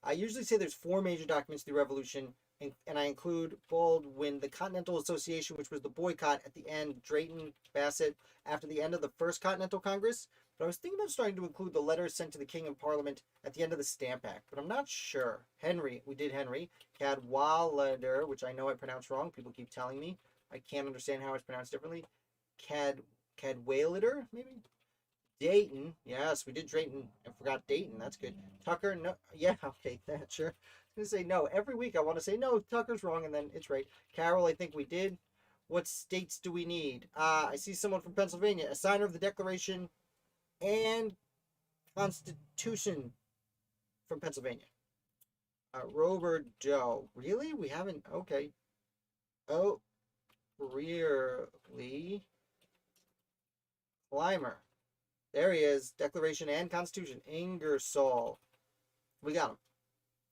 I usually say there's 4 major documents of the Revolution, and I include Baldwin, the Continental Association, which was the boycott at the end, Drayton, Bassett, after the end of the First Continental Congress. But I was thinking about starting to include the letters sent to the King and Parliament at the end of the Stamp Act, but I'm not sure. Henry, we did Henry. Cadwalader, which I know I pronounced wrong. People keep telling me. I can't understand how it's pronounced differently. Cadwalader, maybe? Dayton, yes, we did Drayton. I forgot Dayton. That's good. Tucker, no, yeah, okay, that's sure. I was gonna say no. Every week I want to say no. Tucker's wrong, and then it's right. Carol, I think we did. What states do we need? I see someone from Pennsylvania, a signer of the Declaration and Constitution from Pennsylvania. Robert Doe, really? We haven't. Okay. Oh, really? Clymer. There he is. Declaration and Constitution. Ingersoll. We got him.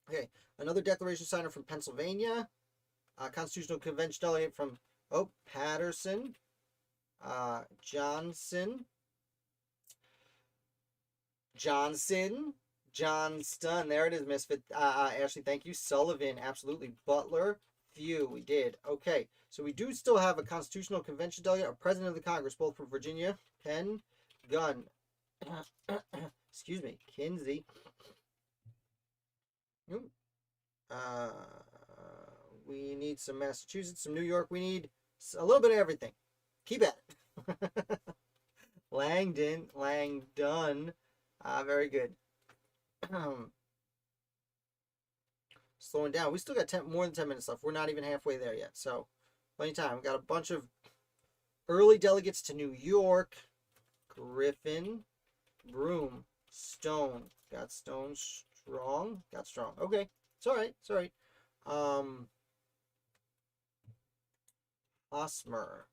Okay. Another Declaration signer from Pennsylvania. Constitutional Convention delegate from, Patterson. Johnson. Johnston. There it is, Misfit. Ashley, thank you. Sullivan. Absolutely. Butler. Few. We did. Okay. So we do still have a Constitutional Convention delegate, a President of the Congress, both from Virginia. Penn. Gunn. Excuse me. Kinsey. We need some Massachusetts, some New York. We need a little bit of everything. Keep at it. Langdon. Very good. Slowing down. We still got more than 10 minutes left. We're not even halfway there yet. So, plenty of time. We got a bunch of early delegates to New York. Griffin. Broome. Stone. Got Stone. Strong. Got Strong. Okay. It's all right. It's all right. Hosmer.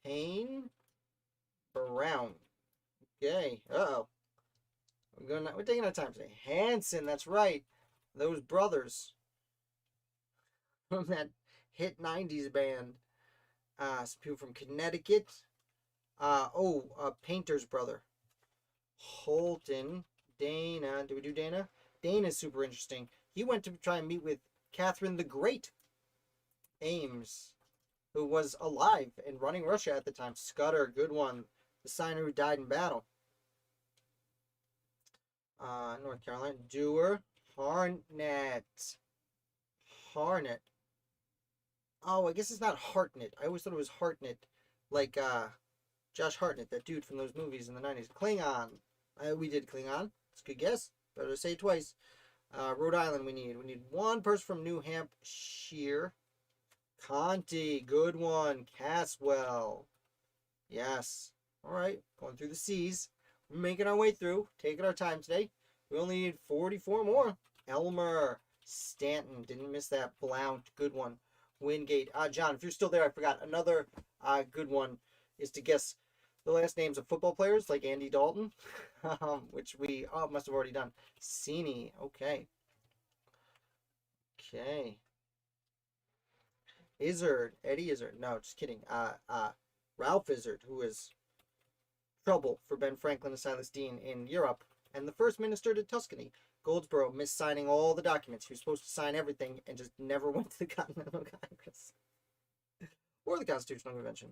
Payne. Brown. Okay. Uh-oh. We're taking our time today. Hanson, that's right. Those brothers from that hit 90s band. Some people from Connecticut. Painter's brother. Holton. Dana. Did we do Dana? Dana's super interesting. He went to try and meet with Catherine the Great. Ames, who was alive and running Russia at the time. Scudder, good one. The signer who died in battle. North Carolina. Dewar. Harnett. Oh, I guess it's not Hartnett. I always thought it was Hartnett. Like, Josh Hartnett, that dude from those movies in the 90s. Klingon. We did Klingon. It's a good guess. Better say it twice. Rhode Island we need. We need one person from New Hampshire. Conti. Good one. Caswell. Yes. All right. Going through the C's. We're making our way through. Taking our time today. We only need 44 more. Elmer. Stanton. Didn't miss that. Blount. Good one. Wingate. John, if you're still there, I forgot. Another good one is to guess the last names of football players like Andy Dalton, which we must have already done. Cini. Okay. Okay. Izzard. Eddie Izzard. No, just kidding. Ralph Izard, who is trouble for Ben Franklin and Silas Deane in Europe, and the first minister to Tuscany. Goldsborough missed signing all the documents. He was supposed to sign everything and just never went to the Continental Congress or the Constitutional Convention.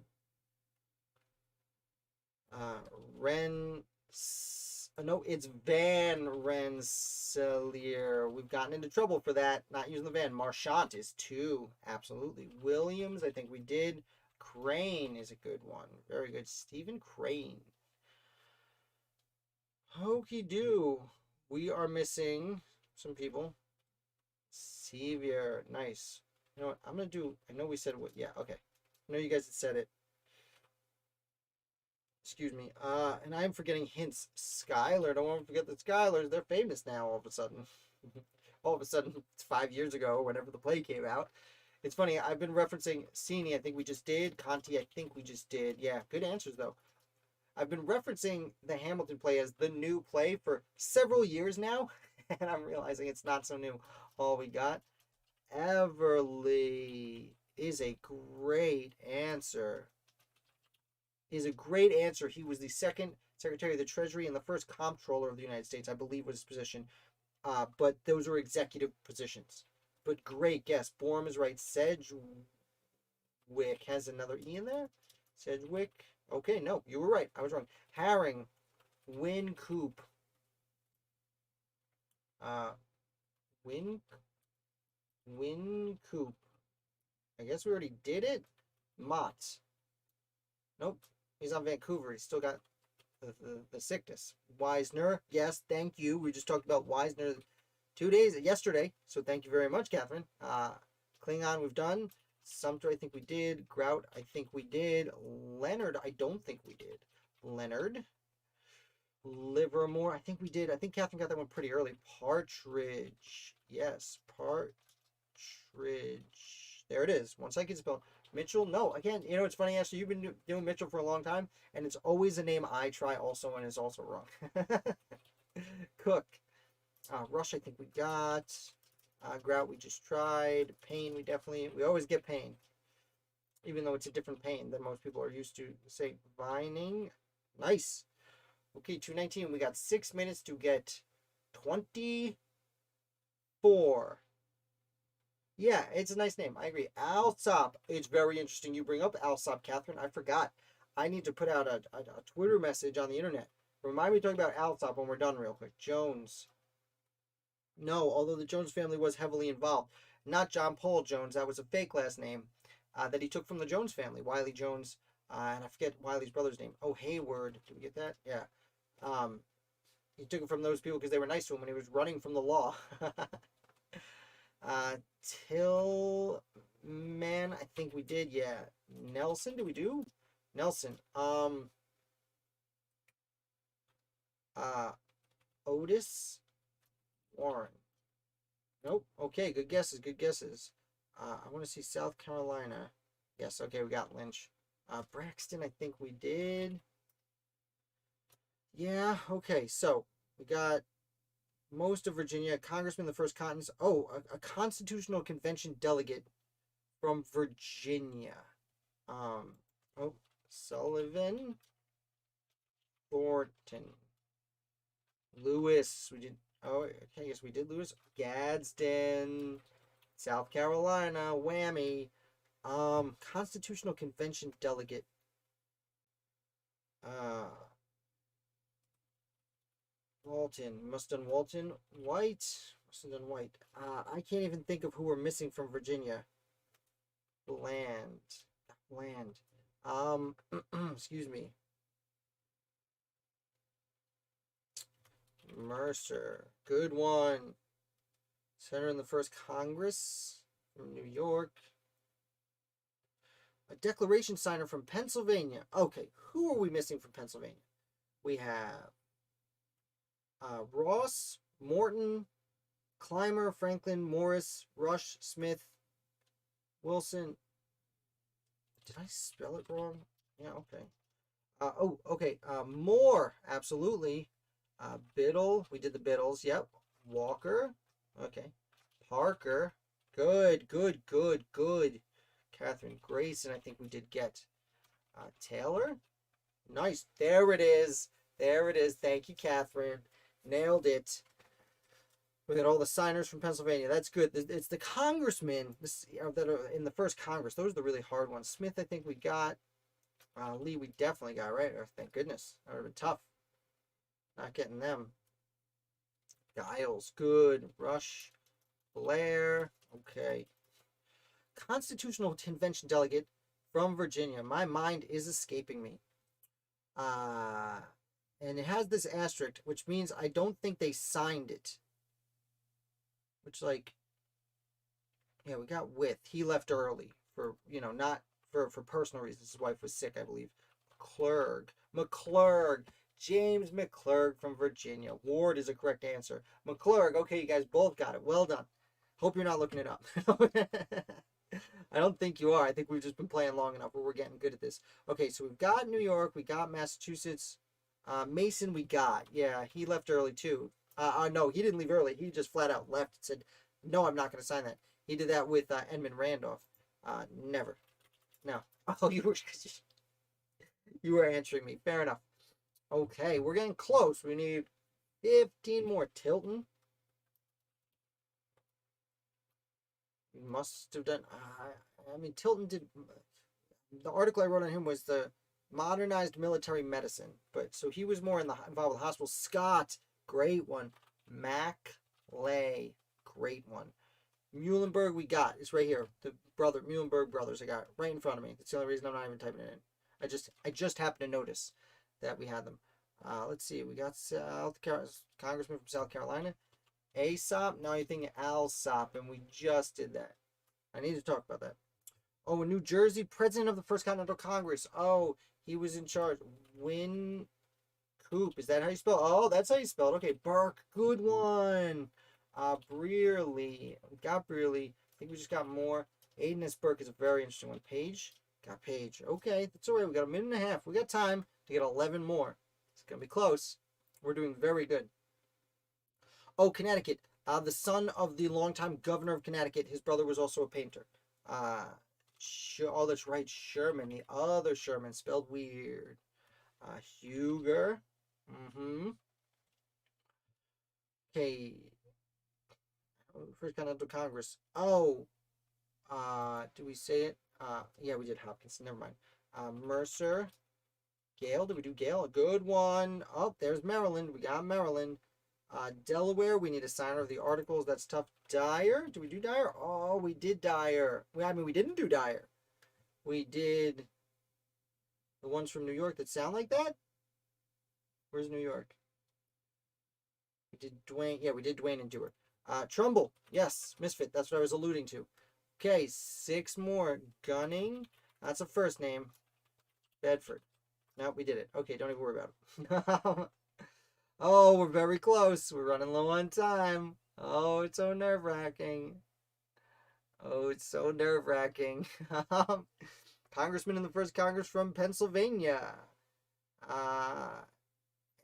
No, it's Van Rensselaer. We've gotten into trouble for that, not using the van. Marchant is 2, absolutely. Williams, I think we did. Crane is a good one. Very good. Stephen Crane. Hokey do. We are missing some people. Sevier, nice. You know what? I'm gonna do. I know we said what. Yeah, okay. I know you guys had said it. Excuse me. And I'm forgetting hints. Skylar. Don't want to forget the Skylars. They're famous now. All of a sudden. All of a sudden, it's 5 years ago. Whenever the play came out. It's funny. I've been referencing Cini. I think we just did. Conti. I think we just did. Yeah. Good answers though. I've been referencing the Hamilton play as the new play for several years now, and I'm realizing it's not so new. All we got. Everly is a great answer. He was the second Secretary of the Treasury and the first Comptroller of the United States, I believe was his position. But those were executive positions. But great guess. Borm is right. Sedgwick has another E in there. Sedgwick. Okay, no, you were right. I was wrong. Herring, Wincoop, Wincoop. I guess we already did it. Mott. Nope, he's on Vancouver. He's still got the sickness. Wisner, yes, thank you. We just talked about Wisner yesterday. So thank you very much, Catherine. Klingon, we've done. Sumter, I think we did. Grout, I think we did. Leonard, I don't think we did. Leonard. Livermore, I think we did. I think Catherine got that one pretty early. Partridge. Yes, Partridge. There it is. Once I can spell. Mitchell, no, again, you know, it's funny, Ashley, you've been doing Mitchell for a long time, and it's always a name I try also, and it's also wrong. Cook. Rush, I think we got. Grout, we just tried. Payne, we always get Payne. Even though it's a different Payne than most people are used to. Say, Vining. Nice. Okay, 219. We got 6 minutes to get 24. Yeah, it's a nice name. I agree. Alsop. It's very interesting you bring up Alsop, Catherine. I forgot. I need to put out a Twitter message on the internet. Remind me to talk about Alsop when we're done real quick. Jones. No, although the Jones family was heavily involved. Not John Paul Jones. That was a fake last name that he took from the Jones family. Wiley Jones. And I forget Wiley's brother's name. Oh, Hayward. Did we get that? Yeah. He took it from those people because they were nice to him when he was running from the law. Tillman, I think we did. Yeah. Nelson, did we do? Nelson. Otis. Warren. Nope. Okay, good guesses. Good guesses. I want to see South Carolina. Yes. Okay, we got Lynch. Braxton, I think we did. Yeah. Okay. So we got most of Virginia. Congressman, the first continents. Oh, a Constitutional Convention delegate from Virginia. Oh, Sullivan. Thornton. Lewis. We did. Oh, okay, yes, we did Lewis. Gadsden, South Carolina, whammy. Constitutional Convention delegate. Walton, must have done Walton. White, must have done White. I can't even think of who we're missing from Virginia. Bland. Excuse me. Mercer. Good one. Senator in the first Congress from New York. A declaration signer from Pennsylvania. Okay, who are we missing from Pennsylvania? We have Ross, Morton, Clymer, Franklin, Morris, Rush, Smith, Wilson. Did I spell it wrong? Yeah, okay. Okay. Moore, absolutely. Biddle, we did the Biddles. Yep. Walker, okay. Parker, good. Catherine Grayson, I think we did get. Taylor. Nice. There it is. There it is. Thank you, Catherine. Nailed it. We got all the signers from Pennsylvania. That's good. It's the congressmen that are in the first Congress. Those are the really hard ones. Smith, I think we got. Lee, we definitely got, right? Oh, thank goodness. That would have been tough. Not getting them. Giles, good. Rush, Blair. Okay. Constitutional Convention delegate from Virginia. My mind is escaping me. And it has this asterisk, which means I don't think they signed it. Which, like, yeah, we got With. He left early for, not for personal reasons. His wife was sick, I believe. McClurg. James McClurg from Virginia. Ward is a correct answer. McClurg. Okay, you guys both got it. Well done. Hope you're not looking it up. I don't think you are. I think we've just been playing long enough where we're getting good at this. Okay, so we've got New York. We got Massachusetts. Mason we got. Yeah, he left early too. No, he didn't leave early. He just flat out left and said, no, I'm not going to sign that. He did that with Edmund Randolph. Never. No. Oh, you were answering me. Fair enough. Okay, we're getting close. We need 15 more. Tilton. We must have done. I mean, Tilton did. The article I wrote on him was the modernized military medicine, but so he was more involved with the hospital. Scott, great one. Lay, great one. Muhlenberg, we got. It's right here. The Muhlenberg brothers, I got it right in front of me. That's the only reason I'm not even typing it in. I just happened to notice that we had them. Let's see. We got Congressman from South Carolina. Aesop. Now you're thinking Alsop, and we just did that. I need to talk about that. Oh, in New Jersey, president of the First Continental Congress. Oh, he was in charge. Win Coop. Is that how you spell? Oh, that's how you spell it. Okay, Burke. Good one. Brearley. We got Brearley. I think we just got more. Aiden S. Burke is a very interesting one. Page. Got Page. Okay, that's all right. We got a minute and a half. We got time to get 11 more. It's going to be close. We're doing very good. Oh, Connecticut. The son of the longtime governor of Connecticut. His brother was also a painter. Oh, that's right. Sherman. The other Sherman. Spelled weird. Huger. Okay. First Continental Congress. Oh. Do we say it? Yeah, we did Hopkins. Never mind. Mercer. Gale. Did we do Gale? A good one. Oh, there's Maryland. We got Maryland. Delaware. We need a signer of the articles. That's tough. Dyer. Did we do Dyer? Oh, we did Dyer. We didn't do Dyer. We did the ones from New York that sound like that. Where's New York? We did Dwayne. Yeah, we did Dwayne and Dewar. Trumbull. Yes, Misfit. That's what I was alluding to. Okay, 6 more. Gunning. That's a first name. Bedford. No, we did it. Okay, don't even worry about it. Oh, we're very close. We're running low on time. Oh, it's so nerve-wracking. Oh, it's so nerve-wracking. Congressman in the first Congress from Pennsylvania.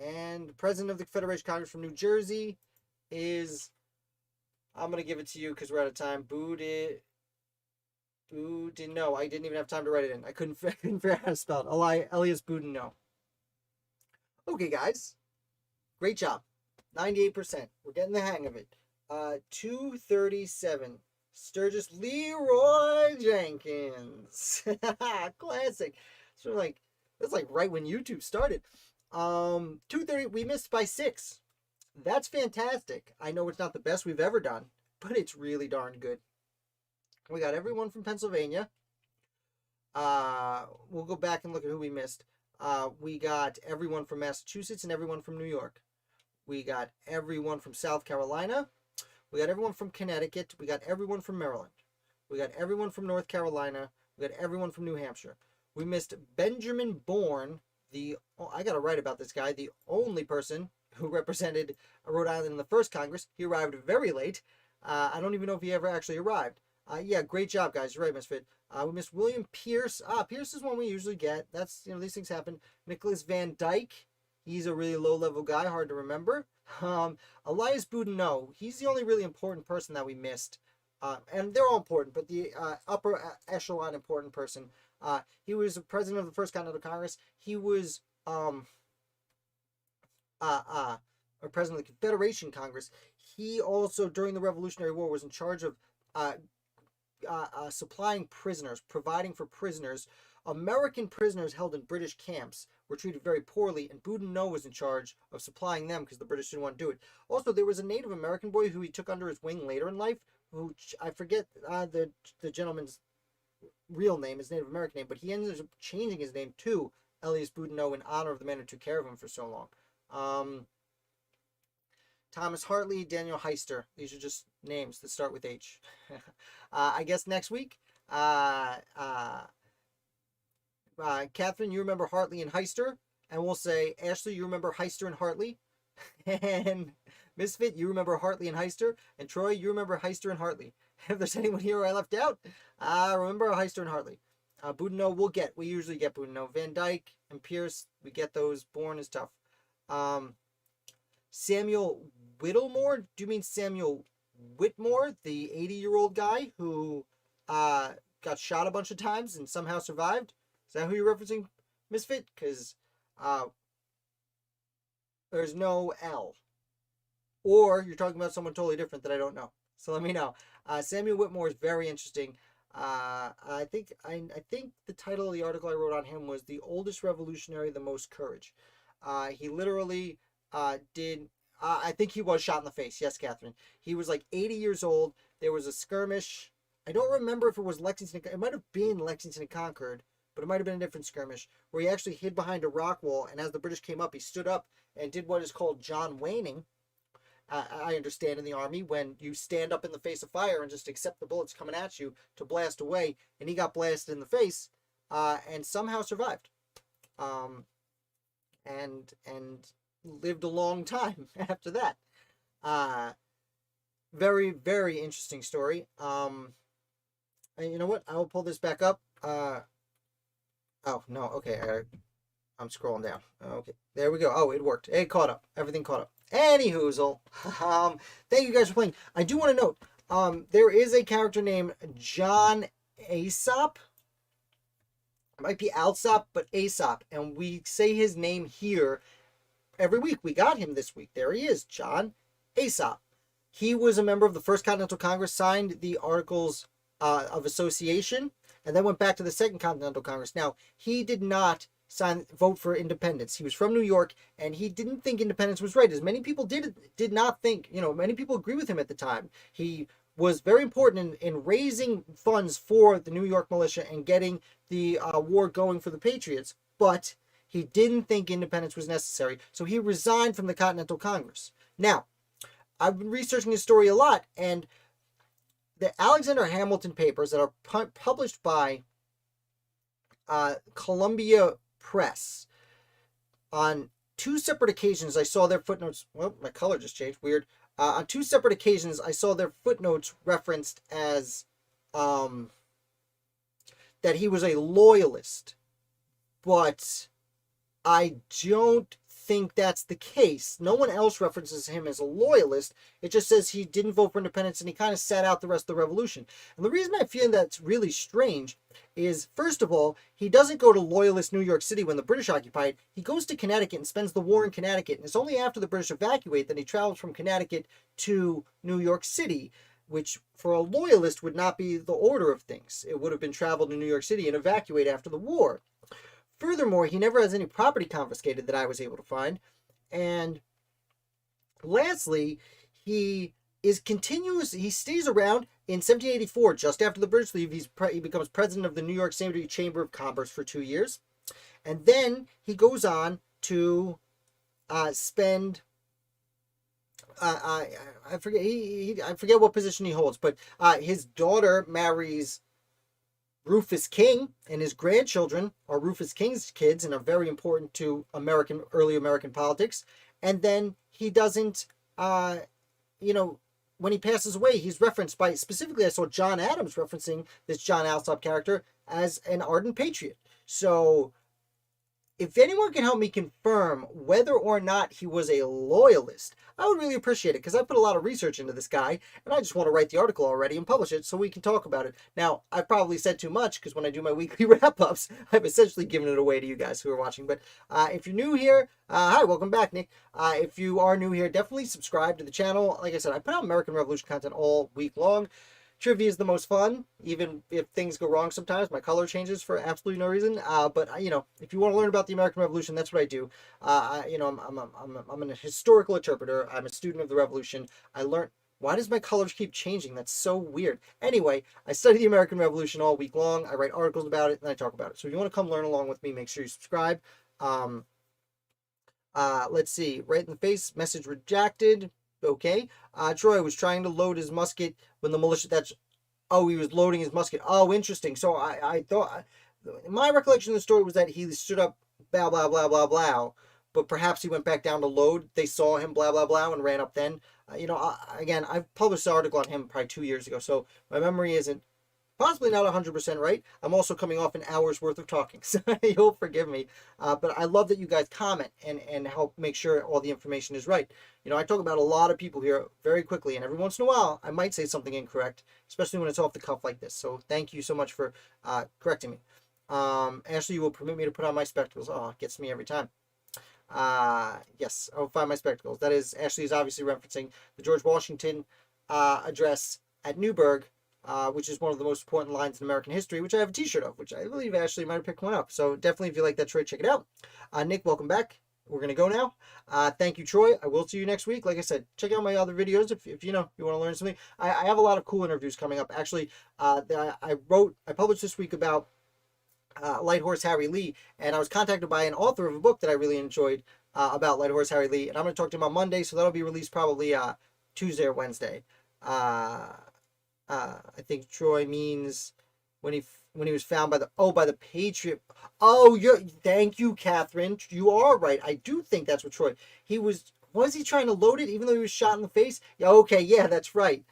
And President of the Federation Congress from New Jersey is... I'm going to give it to you because we're out of time. No, I didn't even have time to write it in. I couldn't figure out how to spell it. Elias Boudinot. Okay, guys. Great job. 98%. We're getting the hang of it. 237. Sturgis Leroy Jenkins. Classic. That's like right when YouTube started. 230. We missed by 6. That's fantastic. I know it's not the best we've ever done, but it's really darn good. We got everyone from Pennsylvania. We'll go back and look at who we missed. We got everyone from Massachusetts and everyone from New York. We got everyone from South Carolina. We got everyone from Connecticut. We got everyone from Maryland. We got everyone from North Carolina. We got everyone from New Hampshire. We missed Benjamin Bourne, I got to write about this guy, the only person who represented Rhode Island in the first Congress. He arrived very late. I don't even know if he ever actually arrived. Yeah, great job, guys. You're right, Misfit. We missed William Pierce. Pierce is one we usually get. That's, these things happen. Nicholas Van Dyke. He's a really low-level guy, hard to remember. Elias Boudinot. He's the only really important person that we missed. And they're all important, but the upper echelon important person, He was president of the First Continental Congress. He was or president of the Confederation Congress. He also, during the Revolutionary War, was in charge of supplying prisoners, providing for prisoners. American prisoners held in British camps were treated very poorly, and Boudinot was in charge of supplying them because the British didn't want to do it. Also, there was a Native American boy who he took under his wing later in life, who I forget the gentleman's real name, his Native American name, but he ended up changing his name to Elias Boudinot in honor of the man who took care of him for so long. Thomas Hartley, Daniel Heister. These are just names that start with H. I guess next week, Catherine, you remember Hartley and Heister, and we'll say, Ashley, you remember Heister and Hartley, and Misfit, you remember Hartley and Heister, and Troy, you remember Heister and Hartley. If there's anyone here who I left out, remember Heister and Hartley. Boudinot, we usually get Boudinot. Van Dyke and Pierce, we get those. Bourne is tough. Samuel Whittlemore, do you mean Samuel Whitmore, the 80-year-old guy who got shot a bunch of times and somehow survived? Is that who you're referencing, Misfit? Because there's no L. Or you're talking about someone totally different that I don't know. So let me know. Samuel Whitmore is very interesting. I think the title of the article I wrote on him was "The Oldest Revolutionary, the Most Courage." He literally did. I think he was shot in the face. Yes, Catherine. He was like 80 years old. There was a skirmish. I don't remember if it was Lexington. It might have been Lexington and Concord, but it might have been a different skirmish where he actually hid behind a rock wall. And as the British came up, he stood up and did what is called John Wayning. I understand in the army when you stand up in the face of fire and just accept the bullets coming at you to blast away. And he got blasted in the face and somehow survived. And lived a long time after that. Very, very interesting story. And you know what? I will pull this back up. Oh, no. Okay. I'm scrolling down. Okay. There we go. Oh, it worked. It caught up. Everything caught up. Anyhoozle. Thank you guys for playing. I do want to note, there is a character named John Aesop. It might be Alsop, but Aesop. And we say his name here every week. We got him this week. There he is, John Aesop. He was a member of the First Continental Congress, signed the Articles of Association, and then went back to the Second Continental Congress. Now, he did not vote for independence. He was from New York, and he didn't think independence was right. As many people did not think, many people agree with him at the time. He was very important in raising funds for the New York militia and getting the war going for the Patriots, but he didn't think independence was necessary, so he resigned from the Continental Congress. Now, I've been researching his story a lot, and the Alexander Hamilton papers that are published by Columbia Press, on two separate occasions I saw their footnotes. Well, my color just changed. Weird. On two separate occasions I saw their footnotes referenced as that he was a loyalist, but I don't think that's the case. No one else references him as a loyalist. It just says he didn't vote for independence and he kind of sat out the rest of the revolution. And the reason I feel that's really strange is, first of all, he doesn't go to loyalist New York City when the British occupy it. He goes to Connecticut and spends the war in Connecticut. And it's only after the British evacuate that he travels from Connecticut to New York City, which for a loyalist would not be the order of things. It would have been travel to New York City and evacuate after the war. Furthermore, he never has any property confiscated that I was able to find. And lastly, he stays around. In 1784, just after the British leave, he becomes president of the New York City Chamber of Commerce for 2 years. And then he goes on to spend... I forget what position he holds, but his daughter marries Rufus King, and his grandchildren are Rufus King's kids and are very important to early American politics. And then he doesn't, when he passes away, he's referenced by, specifically I saw John Adams referencing this John Alsop character as an ardent patriot. So if anyone can help me confirm whether or not he was a loyalist, I would really appreciate it because I put a lot of research into this guy and I just want to write the article already and publish it so we can talk about it. Now, I've probably said too much because when I do my weekly wrap-ups, I've essentially given it away to you guys who are watching. But if you're new here, hi, welcome back, Nick. If you are new here, definitely subscribe to the channel. Like I said, I put out American Revolution content all week long. Trivia is the most fun, even if things go wrong sometimes. My color changes for absolutely no reason. But if you want to learn about the American Revolution, that's what I do. I'm an historical interpreter. I'm a student of the Revolution. I learned. Why does my colors keep changing? That's so weird. Anyway, I study the American Revolution all week long. I write articles about it and I talk about it. So if you want to come learn along with me, make sure you subscribe. Let's see. Right in the face. Message rejected. Okay. Troy was trying to load his musket when the militia. He was loading his musket. Oh, interesting. So I thought, my recollection of the story was that he stood up, blah blah blah blah blah, but perhaps he went back down to load. They saw him, blah blah blah, and ran up. Then, again, I published an article on him probably 2 years ago, so my memory isn't. Possibly not 100% right. I'm also coming off an hour's worth of talking, so you'll forgive me. But I love that you guys comment and help make sure all the information is right. I talk about a lot of people here very quickly, and every once in a while, I might say something incorrect, especially when it's off the cuff like this. So thank you so much for correcting me. Ashley, you will permit me to put on my spectacles. Oh, it gets me every time. Yes, I'll find my spectacles. That is, Ashley is obviously referencing the George Washington address at Newburgh, which is one of the most important lines in American history, which I have a t-shirt of, which I believe Ashley might have picked one up. So definitely, if you like that, Troy, check it out. Nick, welcome back. We're going to go now. Thank you, Troy. I will see you next week. Like I said, check out my other videos if you want to learn something. I have a lot of cool interviews coming up. Actually, I published this week about Light Horse Harry Lee, and I was contacted by an author of a book that I really enjoyed about Light Horse Harry Lee, and I'm going to talk to him on Monday, so that'll be released probably Tuesday or Wednesday. I think Troy means when he was found by the Patriot. Oh, thank you, Catherine. You are right. I do think that's what Troy. Was he trying to load it even though he was shot in the face? Yeah, okay, yeah, that's right.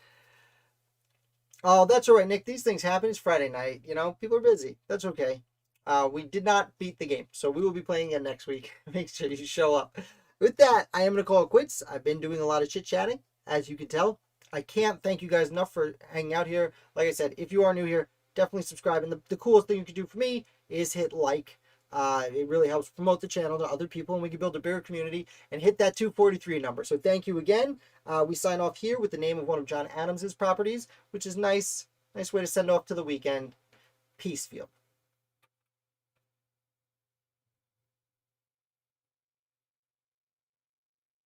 Oh, that's all right, Nick. These things happen. It's Friday night. People are busy. That's okay. We did not beat the game, so we will be playing again next week. Make sure you show up. With that, I am going to call it quits. I've been doing a lot of chit-chatting, as you can tell. I can't thank you guys enough for hanging out here. Like I said, if you are new here, definitely subscribe. And the coolest thing you can do for me is hit like. It really helps promote the channel to other people, and we can build a bigger community and hit that 243 number. So thank you again. We sign off here with the name of one of John Adams's properties, which is nice. Nice way to send off to the weekend. Peace, field.